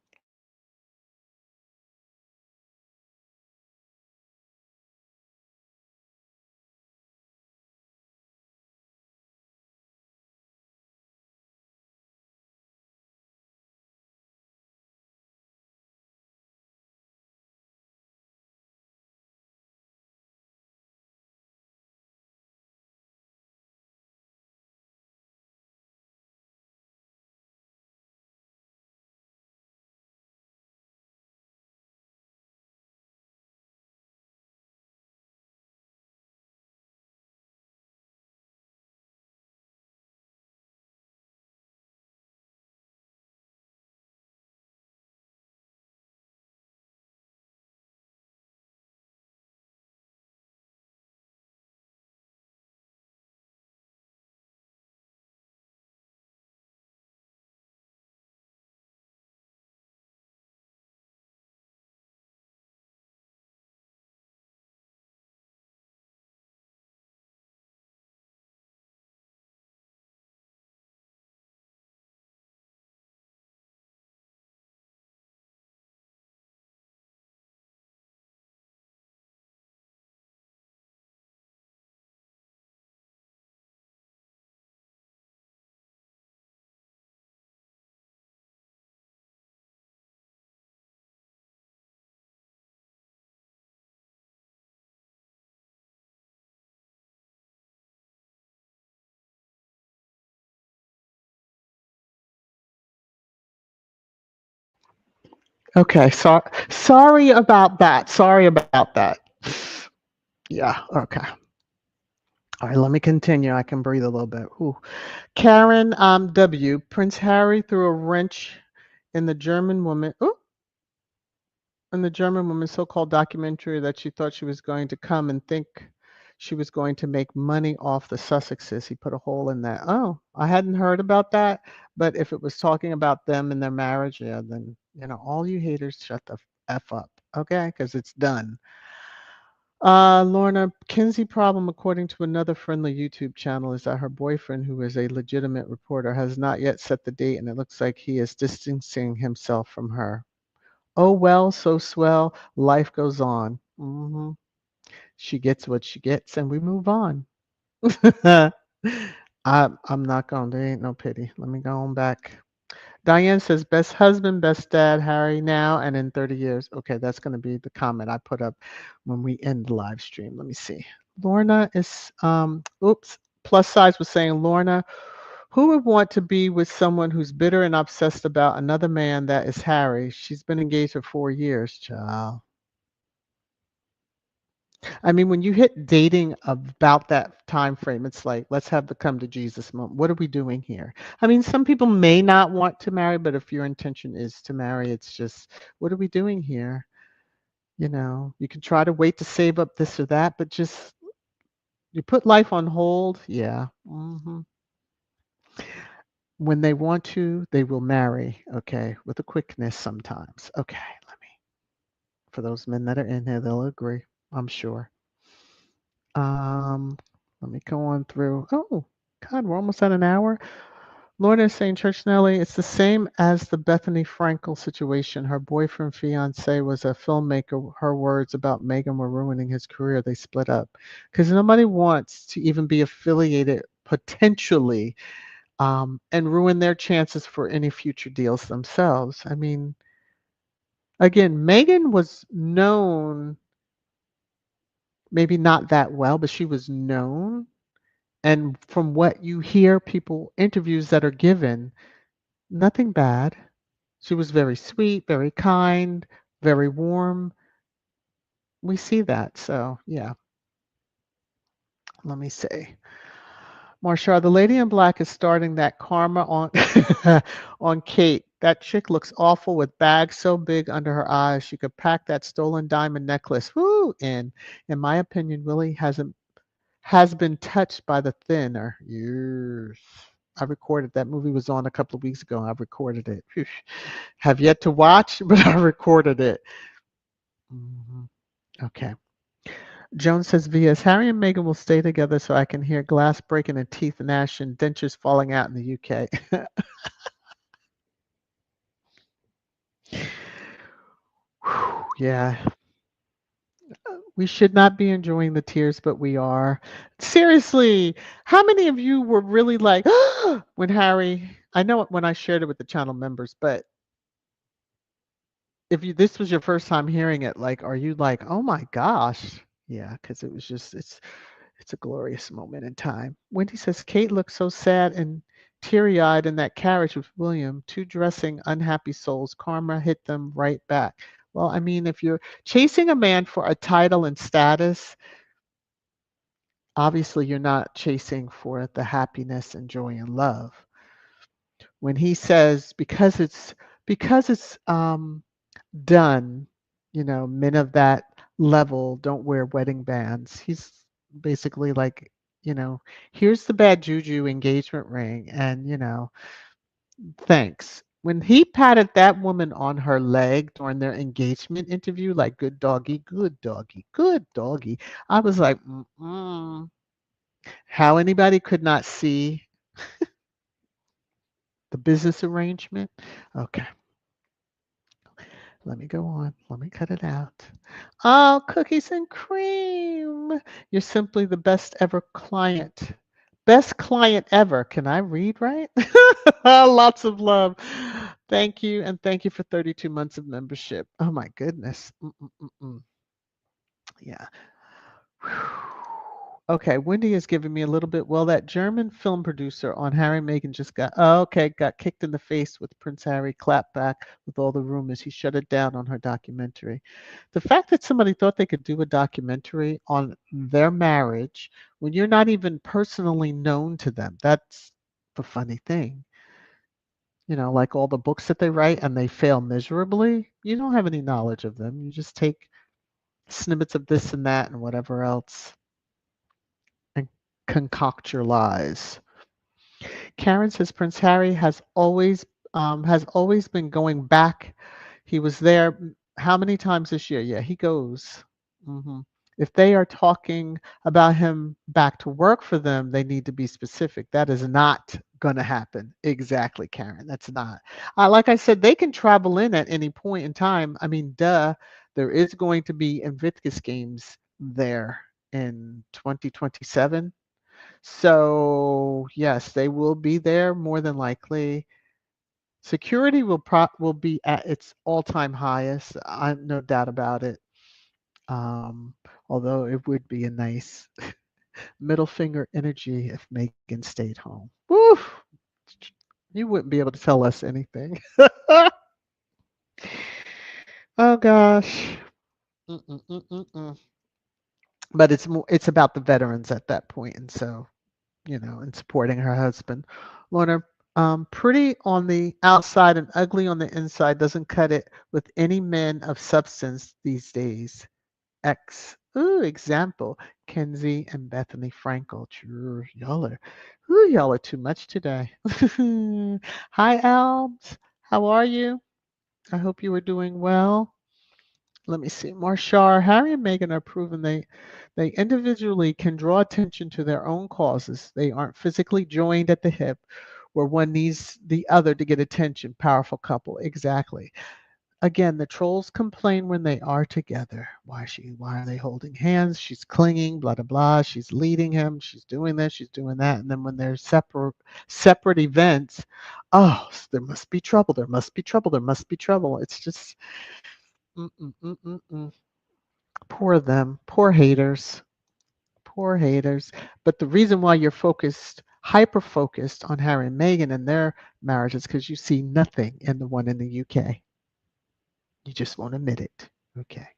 Okay, sorry about that. Sorry about that. Yeah, okay. All right, let me continue. I can breathe a little bit. Ooh. Karen W. Prince Harry threw a wrench in the German woman. Ooh, in the German woman's so-called documentary that she thought she was going to come and think she was going to make money off the Sussexes. He put a hole in that. Oh, I hadn't heard about that. But if it was talking about them and their marriage, yeah, then all you haters shut the f up, okay? Because it's done. Lorna, Kinsey problem, according to another friendly YouTube channel, is that her boyfriend, who is a legitimate reporter, has not yet set the date, and it looks like he is distancing himself from her. Oh well, so swell. Life goes on. She gets what she gets, and we move on. I'm not going. There ain't no pity. Let me go on back. Diane says, best husband, best dad, Harry, now and in 30 years. Okay, that's going to be the comment I put up when we end the live stream. Let me see. Lorna is, plus size was saying, Lorna, who would want to be with someone who's bitter and obsessed about another man that is Harry? She's been engaged for 4 years, child. I mean, when you hit dating about that time frame, it's like, let's have the come to Jesus moment. What are we doing here? I mean, some people may not want to marry, but if your intention is to marry, it's just, what are we doing here? You can try to wait to save up this or that, but just you put life on hold. Yeah. When they want to, they will marry. Okay, with a quickness sometimes. Okay, for those men that are in here, they'll agree. I'm sure. Um, Let me go on through. Oh, God, we're almost at an hour. Lorna is saying, Church Nelly, it's the same as the Bethany Frankel situation. Her boyfriend, fiance, was a filmmaker. Her words about Meghan were ruining his career. They split up because nobody wants to even be affiliated potentially and ruin their chances for any future deals themselves. I mean, again, Meghan was known maybe not that well, but she was known. And from what you hear, people interviews that are given, nothing bad. She was very sweet, very kind, very warm. We see that. So, yeah, let me see. Marshall, the lady in black is starting that karma on on Kate. That chick looks awful with bags so big under her eyes. She could pack that stolen diamond necklace. Woo! In my opinion, Willie has been touched by the thinner. Yes. I recorded that movie was on a couple of weeks ago. I recorded it. Phew. Have yet to watch, but I recorded it. Mhm. Okay. Joan says, VS, Harry and Meghan will stay together so I can hear glass breaking and teeth gnashing, dentures falling out in the UK. Yeah, we should not be enjoying the tears, but we are. Seriously, how many of you were really like, when Harry, I know when I shared it with the channel members, but if you this was your first time hearing it, like, are you like, oh my gosh? Yeah, because it was just it's a glorious moment in time. Wendy says Kate looked so sad and teary-eyed in that carriage with William, two dressing unhappy souls. Karma hit them right back. Well, I mean, if you're chasing a man for a title and status, obviously you're not chasing for the happiness and joy and love. When he says because it's done, men of that level don't wear wedding bands. He's basically like, you know, here's the bad juju engagement ring, and thanks. When he patted that woman on her leg during their engagement interview, like good doggy, good doggy, good doggy, I was like, mm-mm. How anybody could not see the business arrangement? Okay. Let me go on. Let me cut it out. Oh, cookies and cream. You're simply the best ever client. Best client ever. Can I read right? Lots of love. Thank you. And thank you for 32 months of membership. Oh, my goodness. Mm-mm-mm-mm. Yeah. Okay, Wendy is giving me a little bit. Well, that German film producer on Harry and Meghan just got kicked in the face with Prince Harry, clapped back with all the rumors. He shut it down on her documentary. The fact that somebody thought they could do a documentary on their marriage when you're not even personally known to them, that's the funny thing. Like all the books that they write and they fail miserably, you don't have any knowledge of them. You just take snippets of this and that and whatever else and concoct your lies. Karen says Prince Harry has always been going back. He was there how many times this year? Yeah, he goes. hmm If they are talking about him back to work for them, they need to be specific. That is not going to happen. Exactly, Karen. That's not. Like I said, they can travel in at any point in time. I mean, duh, there is going to be Invictus Games there in 2027. So yes, they will be there more than likely. Security will be at its all-time highest. I'm no doubt about it. Um, Although it would be a nice middle finger energy if Megan stayed home. Woo! You wouldn't be able to tell us anything. Oh gosh. Mm-mm-mm-mm-mm. But it's about the veterans at that point, and so and supporting her husband. Lorna, pretty on the outside and ugly on the inside doesn't cut it with any men of substance these days. Ooh, example, Kenzie and Bethany Frankel. Sure, y'all are too much today. Hi, Albs. How are you? I hope you are doing well. Let me see. Marshar, Harry and Meghan are proven they individually can draw attention to their own causes. They aren't physically joined at the hip where one needs the other to get attention. Powerful couple. Exactly. Again, the trolls complain when they are together. Why are they holding hands? She's clinging, blah blah blah. She's leading him. She's doing this, she's doing that. And then when they're separate events, oh, there must be trouble. There must be trouble. There must be trouble. It's just mm-mm, mm-mm, mm. Poor them. Poor haters. Poor haters. But the reason why you're focused, hyper focused on Harry and Meghan and their marriage is because you see nothing in the one in the UK. You just won't admit it. Okay.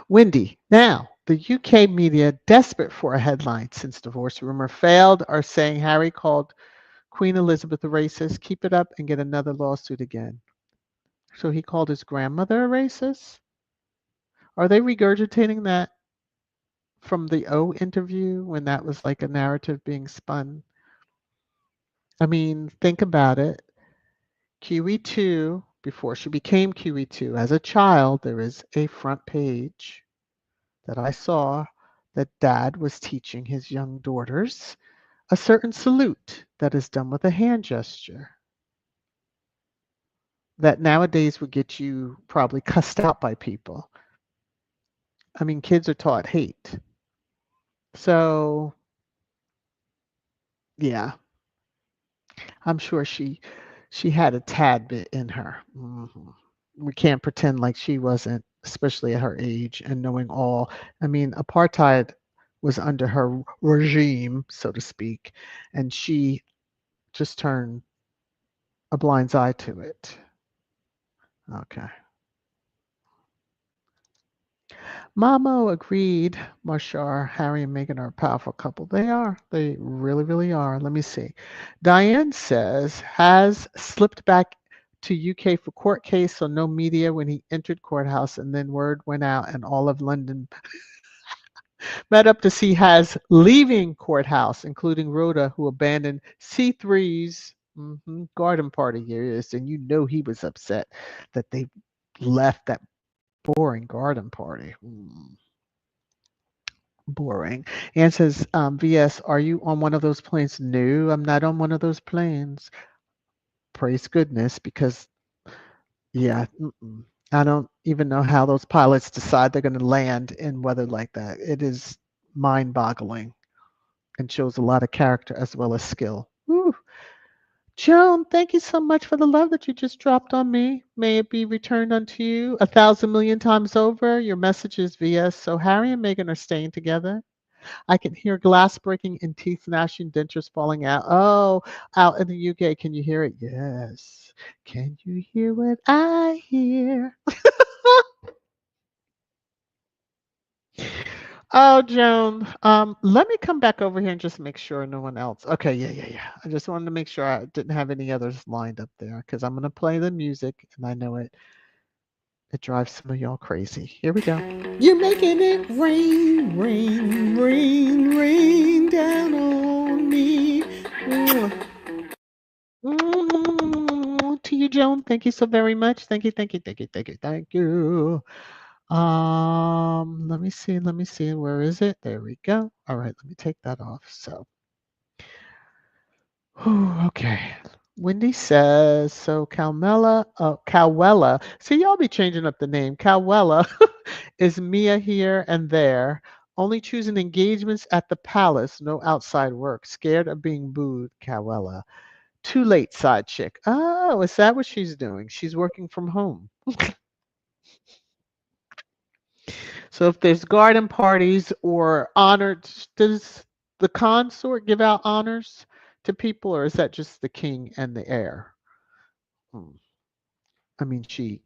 Wendy, now the UK media, desperate for a headline since divorce rumor failed, are saying Harry called Queen Elizabeth a racist. Keep it up and get another lawsuit again. So he called his grandmother a racist? Are they regurgitating that from the O interview when that was like a narrative being spun? I mean, think about it. QE2, before she became QE2, as a child, there is a front page that I saw that dad was teaching his young daughters a certain salute that is done with a hand gesture that nowadays would get you probably cussed out by people. I mean, kids are taught hate. So, yeah, I'm sure she had a tad bit in her. We can't pretend like she wasn't, especially at her age and knowing all. I mean, apartheid was under her regime, so to speak, and she just turned a blind eye to it. Okay. Mamo agreed. Marshar, Harry, and Meghan are a powerful couple. They are. They really, really are. Let me see. Diane says has slipped back to UK for court case, so no media when he entered courthouse, and then word went out, and all of London met up to see Has leaving courthouse, including Rhoda, who abandoned C3's garden party. Here it is, and you know he was upset that they left that boring garden party. Boring. Anne says, VS, are you on one of those planes? No, I'm not on one of those planes. Praise goodness, because, yeah, I don't even know how those pilots decide they're going to land in weather like that. It is mind boggling and shows a lot of character as well as skill. Woo. Joan, thank you so much for the love that you just dropped on me. May it be returned unto you 1,000,000,000 times over. Your message is VS. So Harry and Meghan are staying together. I can hear glass breaking and teeth gnashing, dentures falling out. Oh, out in the UK, can you hear it? Yes. Can you hear what I hear? Oh, Joan, let me come back over here and just make sure no one else. Okay, yeah. I just wanted to make sure I didn't have any others lined up there because I'm going to play the music and I know it drives some of y'all crazy. Here we go. You're making it rain, rain, rain, rain down on me. To you, Joan. Thank you so very much. Thank you. Let me see. Where is it? There we go. All right, let me take that off. So, okay. Wendy says, so Calwella. See, y'all be changing up the name. Calwella is Mia here and there. Only choosing engagements at the palace, no outside work. Scared of being booed, Calwella. Too late, side chick. Oh, is that what she's doing? She's working from home. So if there's garden parties or honored, does the consort give out honors to people, or is that just the king and the heir? Hmm. I mean, she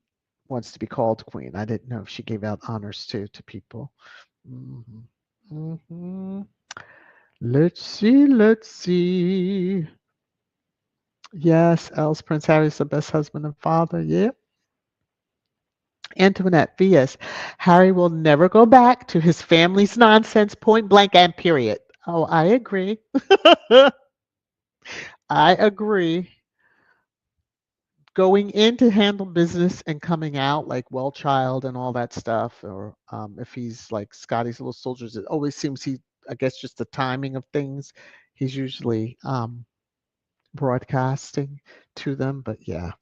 wants to be called queen. I didn't know if she gave out honors to people. Hmm. Let's see. Let's see. Yes, Els Prince Harry's the best husband and father. Yeah. Antoinette, VS. Harry will never go back to his family's nonsense, point blank and period. Oh, I agree. I agree. Going in to handle business and coming out like well child and all that stuff, or if he's like Scotty's little soldiers, it always seems I guess just the timing of things, he's usually broadcasting to them. But yeah.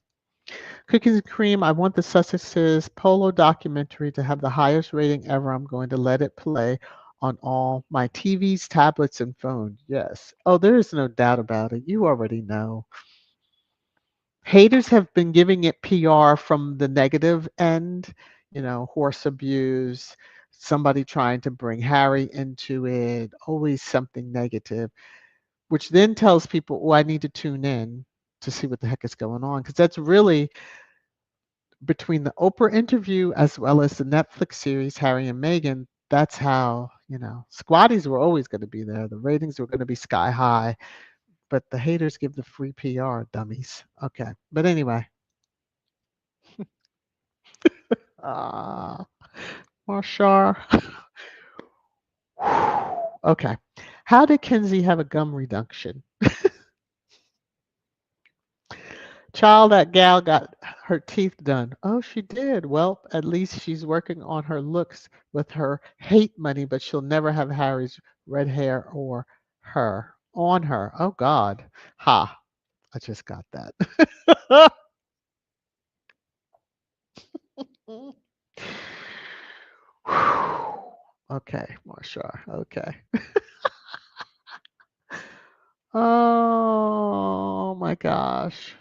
Cookies and cream. I want the Sussex's Polo documentary to have the highest rating ever. I'm going to let it play on all my TVs, tablets, and phone. Yes. Oh, there is no doubt about it. You already know. Haters have been giving it PR from the negative end, horse abuse, somebody trying to bring Harry into it, always something negative, which then tells people, oh, I need to tune in to see what the heck is going on. Because that's really between the Oprah interview as well as the Netflix series, Harry and Meghan. That's how, squaddies were always going to be there. The ratings were going to be sky high, but the haters give the free PR, dummies. Okay. But anyway. Marshar. Okay. How did Kenzie have a gum reduction? Child, that gal got her teeth done. Oh, she did. Well, at least she's working on her looks with her hate money, but she'll never have Harry's red hair or her on her. Oh God. Ha. I just got that. Okay, Marshar. Okay. Oh my gosh.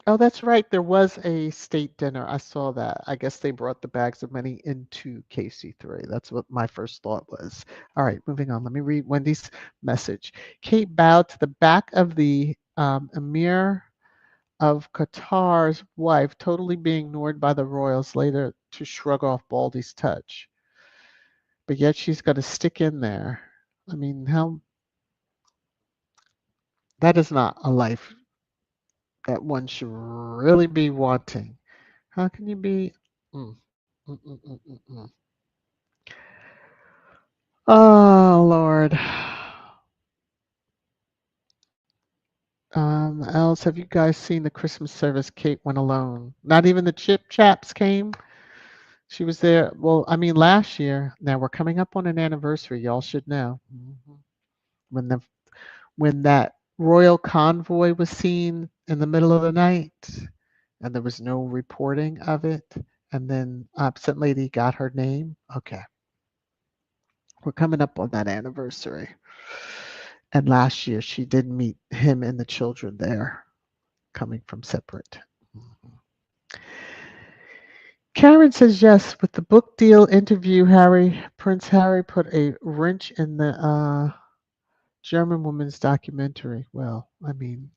Oh, that's right. There was a state dinner. I saw that. I guess they brought the bags of money into KC3. That's what my first thought was. All right, moving on. Let me read Wendy's message. Kate bowed to the back of the Emir of Qatar's wife, totally being ignored by the royals, later to shrug off Baldy's touch. But yet she's got to stick in there. I mean, how that is not a life that one should really be wanting. How can you be? Mm, mm. Oh, Lord. Else, have you guys seen the Christmas service? Kate went alone. Not even the Chip Chaps came. She was there. Well, I mean, last year. Now we're coming up on an anniversary. Y'all should know. When the when that royal convoy was seen in the middle of the night, and there was no reporting of it, and then absent lady got her name. Okay, we're coming up on that anniversary. And last year she did meet him and the children there, coming from separate. Mhm. Karen says yes. With the book deal interview, Prince Harry put a wrench in the German woman's documentary. Well, I mean,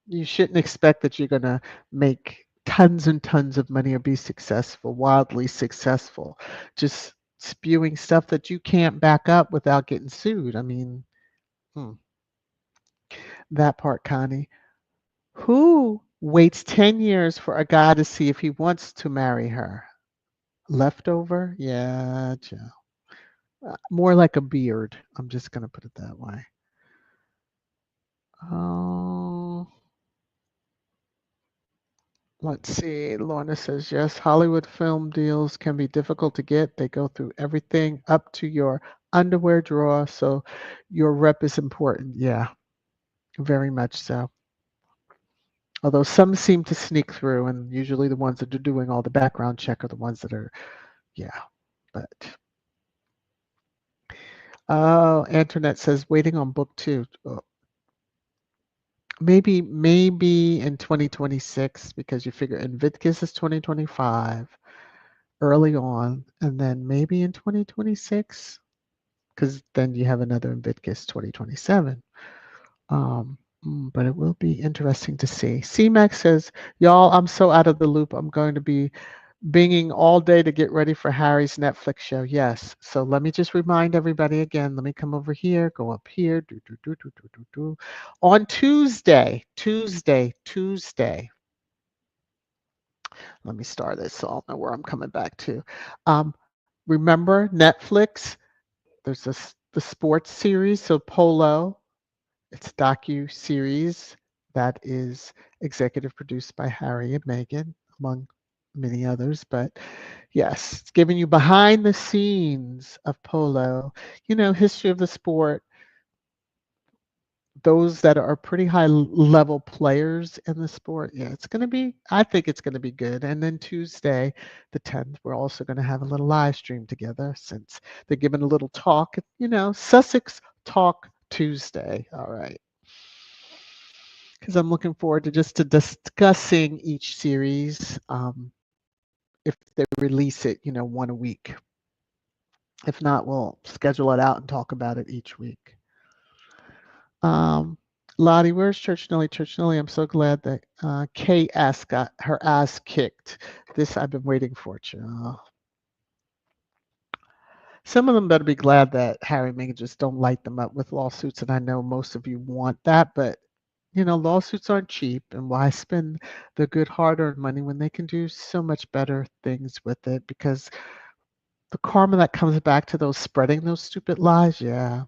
you shouldn't expect that you're going to make tons and tons of money or be successful, wildly successful, just spewing stuff that you can't back up without getting sued. I mean, hmm, that part, Connie. Who waits 10 years for a guy to see if he wants to marry her? Leftover? Yeah, Joe. More like a beard. I'm just going to put it that way. Oh, let's see. Lorna says, yes, Hollywood film deals can be difficult to get. They go through everything up to your underwear drawer, so your rep is important. Yeah, very much so. Although some seem to sneak through, and usually the ones that are doing all the background check are the ones that are, yeah. But oh, Antoinette says waiting on book 2. Maybe in 2026 because you figure Invictus is 2025 early on, and then maybe in 2026 because then you have another Invictus 2027. But it will be interesting to see. C-Max says, y'all, I'm so out of the loop. I'm going to be binging all day to get ready for Harry's Netflix show. Yes. So let me just remind everybody again. Let me come over here, go up here. On Tuesday. Let me start this so I'll know where I'm coming back to. Remember Netflix? There's the sports series. So Polo. It's a docu-series that is executive produced by Harry and Meghan, among many others. But yes, it's giving you behind the scenes of polo, history of the sport, those that are pretty high level players in the sport. Yeah, I think it's going to be good. And then Tuesday, the 10th, we're also going to have a little live stream together since they're giving a little talk, Sussex Talk Tuesday. All right. Because I'm looking forward to discussing each series. if they release it, one a week. If not, we'll schedule it out and talk about it each week. Lottie, where's Church Nelly? Church Nelly, I'm so glad that KS got her ass kicked. This I've been waiting for, child. Some of them better be glad that Harry and Meghan just don't light them up with lawsuits, and I know most of you want that, but lawsuits aren't cheap, and why spend the good hard-earned money when they can do so much better things with it? Because the karma that comes back to those spreading those stupid lies, yeah,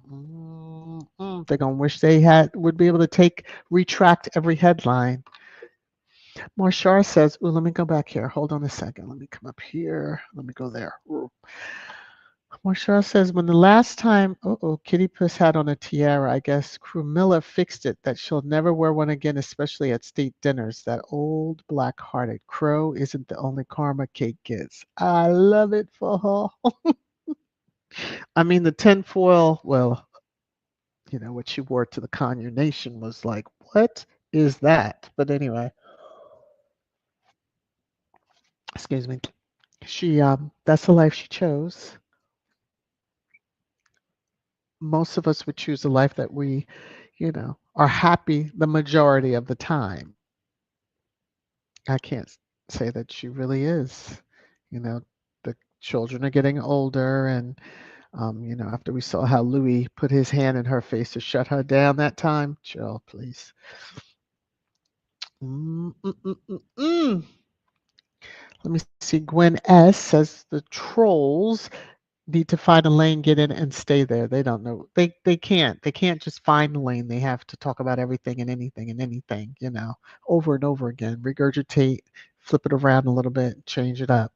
they're gonna wish they would be able to retract every headline. Marshar says, "Ooh, let me go back here. Hold on a second. Let me come up here. Let me go there." Ooh. Marshall says, when the last time, Kitty Puss had on a tiara, I guess Crumilla fixed it that she'll never wear one again, especially at state dinners. That old black-hearted crow isn't the only karma Kate gets. I love it for her. I mean, the tinfoil, well, what she wore to the Kanye Nation was like, what is that? But anyway, excuse me. That's the life she chose. Most of us would choose a life that we, are happy the majority of the time. I can't say that she really is. The children are getting older, and after we saw how Louis put his hand in her face to shut her down that time, chill, please. Let me see. Gwen S says the trolls need to find a lane, get in, and stay there. They don't know. They can't. They can't just find the lane. They have to talk about everything and anything, over and over again. Regurgitate, flip it around a little bit, change it up.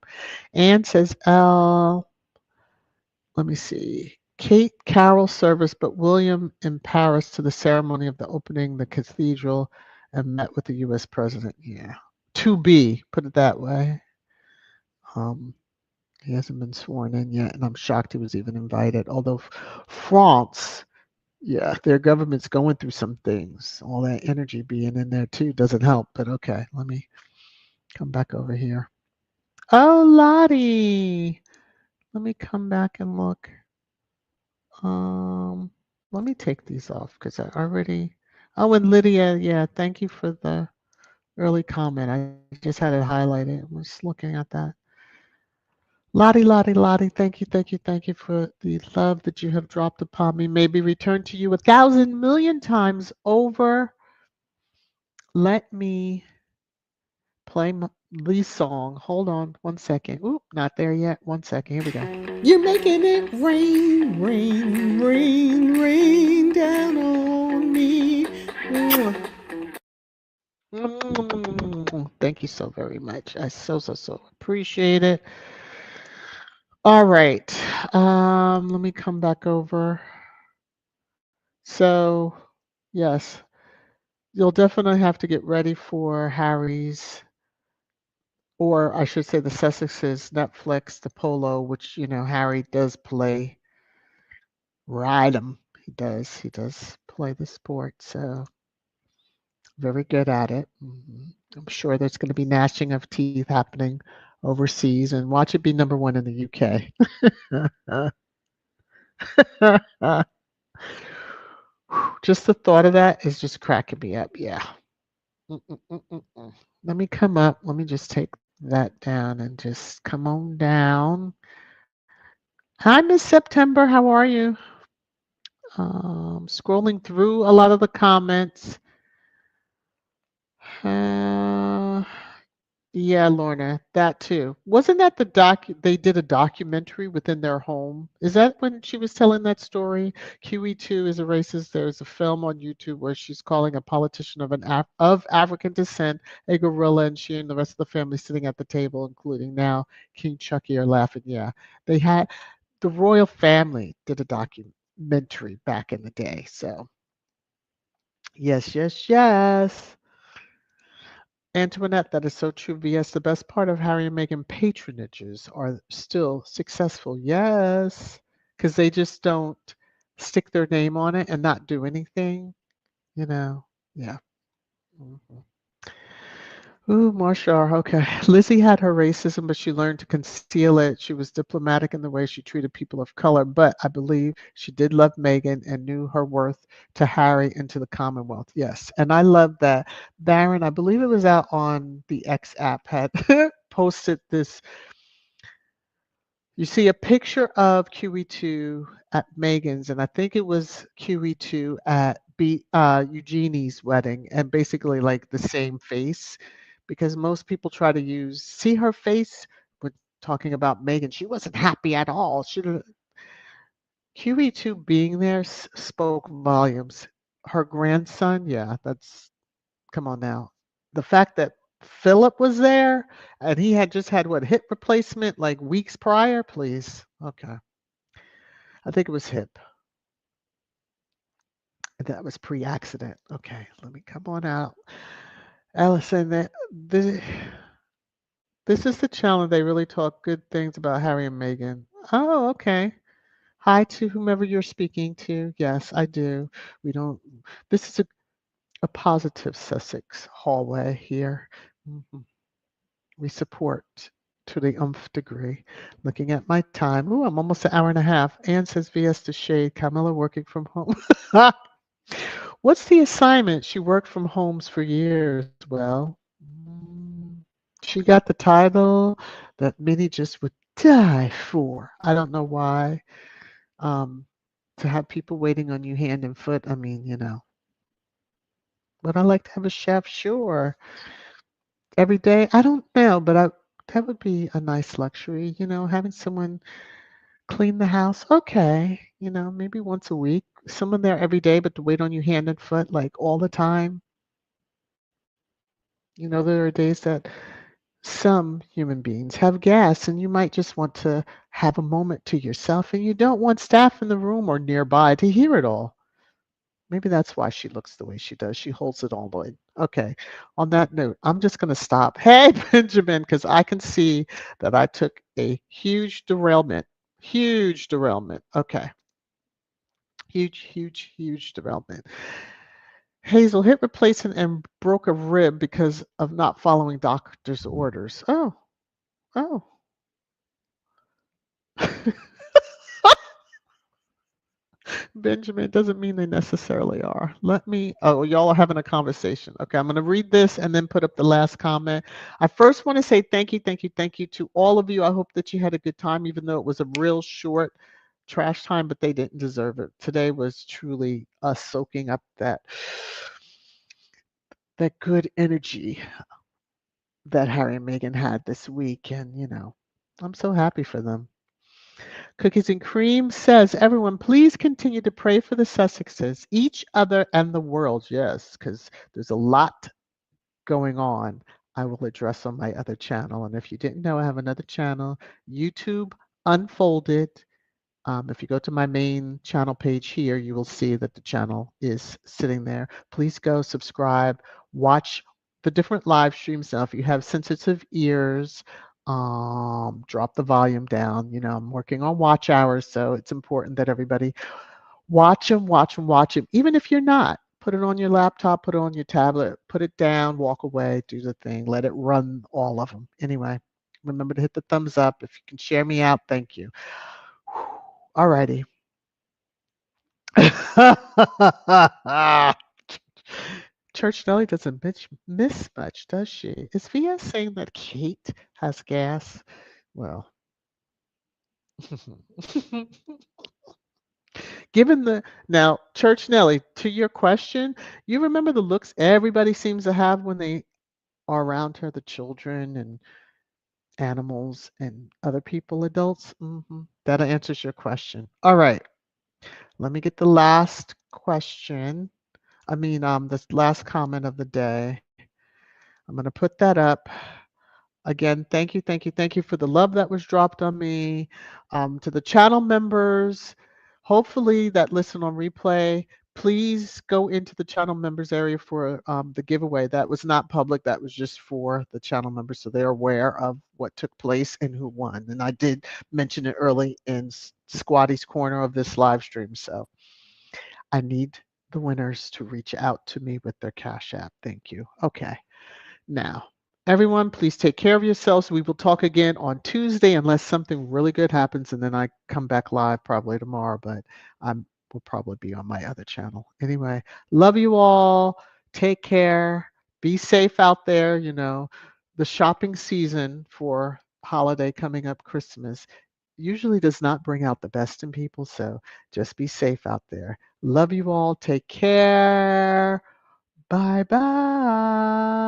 Anne says, let me see. Kate Carol service, but William in Paris to the ceremony of the opening the cathedral and met with the U.S. president. Yeah. To be, put it that way. He hasn't been sworn in yet, and I'm shocked he was even invited. Although France, yeah, their government's going through some things. All that energy being in there too doesn't help. But okay, let me come back over here. Oh, Lottie, let me come back and look. Let me take these off because I already. Oh, and Lydia, yeah, thank you for the early comment. I just had it highlighted. I was looking at that. Lottie, thank you for the love that you have dropped upon me. May be returned to you 1,000 million times over. Let me play the song. Hold on 1 second. Oop, not there yet. 1 second. Here we go. You're making it rain, rain, rain, rain down on me. Thank you so very much. I so appreciate it. All right. Let me come back over. So, yes, you'll definitely have to get ready for Harry's, or I should say the Sussex's Netflix, the Polo, which, Harry does play. Ride him. He does play the sport. So, very good at it. I'm sure there's going to be gnashing of teeth happening overseas, and watch it be number one in the UK. Just the thought of that is just cracking me up. Yeah. Let me come up. Let me just take that down and just come on down. Hi, Miss September. How are you? Scrolling through a lot of the comments. Yeah, Lorna, that too. Wasn't that they did a documentary within their home? Is that when she was telling that story? QE2 is a racist. There's a film on YouTube where she's calling a politician of African descent a gorilla, and she and the rest of the family sitting at the table, including now King Chucky, are laughing. Yeah, they had the royal family did a documentary back in the day. So yes. Antoinette, that is so true. VS, the best part of Harry and Meghan patronages are still successful. Yes, because they just don't stick their name on it and not do anything. Yeah. Ooh, Marshall. Okay. Lizzie had her racism, but she learned to conceal it. She was diplomatic in the way she treated people of color, but I believe she did love Meghan and knew her worth to Harry and to the Commonwealth. Yes. And I love that. Baron, I believe it was out on the X app, had posted this. You see a picture of QE2 at Megan's, and I think it was QE2 at Eugenie's wedding, and basically like the same face, because most people try to see her face when talking about Megan. She wasn't happy at all. QE2 being there spoke volumes. Her grandson, yeah, that's come on now. The fact that Philip was there and he had just had what, hip replacement like weeks prior, please. Okay. I think it was hip. That was pre-accident. Okay, let me come on out. Allison, this is the channel. They really talk good things about Harry and Meghan. Oh, okay. Hi to whomever you're speaking to. Yes, I do. We don't. This is a positive Sussex hallway here. Mhm. We support to the umph degree. Looking at my time. Ooh, I'm almost an hour and a half. Anne says VS to shade. Camilla working from home. What's the assignment? She worked from homes for years. Well, she got the title that many just would die for. I don't know why. Um, to have people waiting on you hand and foot. I mean, would I like to have a chef? Sure. Every day? I don't know, but that would be a nice luxury, having someone clean the house. Okay, maybe once a week. Someone there every day, but to wait on you hand and foot like all the time. There are days that some human beings have gas and you might just want to have a moment to yourself and you don't want staff in the room or nearby to hear it all. Maybe that's why she looks the way she does. She holds it all in. Okay. On that note, I'm just going to stop. Hey, Benjamin, because I can see that I took a huge derailment. Huge derailment. Okay. Huge, huge, huge derailment. Hazel hit replacement and broke a rib because of not following doctor's orders. Oh. Benjamin doesn't mean they necessarily are. Y'all are having a conversation. Okay, I'm going to read this and then put up the last comment. I first want to say thank you, thank you, thank you to all of you. I hope that you had a good time, even though it was a real short trash time, but they didn't deserve it. Today was truly us soaking up that good energy that Harry and Meghan had this week. And, I'm so happy for them. Cookies and Cream says, everyone, please continue to pray for the Sussexes, each other, and the world. Yes, because there's a lot going on. I will address on my other channel. And if you didn't know, I have another channel, YouTube Unfolded. If you go to my main channel page here, you will see that the channel is sitting there. Please go subscribe, watch the different live streams. Now, if you have sensitive ears, drop the volume down. I'm working on watch hours, so it's important that everybody watch them, watch them, watch them. Even if you're not, put it on your laptop, put it on your tablet, put it down, walk away, do the thing, let it run all of them. Anyway, remember to hit the thumbs up. If you can share me out, thank you. All righty. Church Nelly doesn't miss much, does she? Is VS saying that Kate has gas? Well, now, Church Nelly, to your question, you remember the looks everybody seems to have when they are around her, the children and animals and other people, adults? That answers your question. All right. Let me get the last question. This last comment of the day. I'm going to put that up. Again, thank you, thank you, thank you for the love that was dropped on me. To the channel members, hopefully that listen on replay, please go into the channel members area for the giveaway. That was not public. That was just for the channel members, so they're aware of what took place and who won. And I did mention it early in Squaddie's Corner of this live stream. So I need the winners to reach out to me with their Cash App. Thank you. Okay. Now, Everyone, please take care of yourselves. We will talk again on Tuesday unless something really good happens, and then I come back live probably tomorrow, but I will probably be on my other channel. Anyway, love you all. Take care. Be safe out there. You know, the shopping season for holiday coming up, Christmas, usually does not bring out the best in people, so just be safe out there. Love you all. Take care. Bye bye.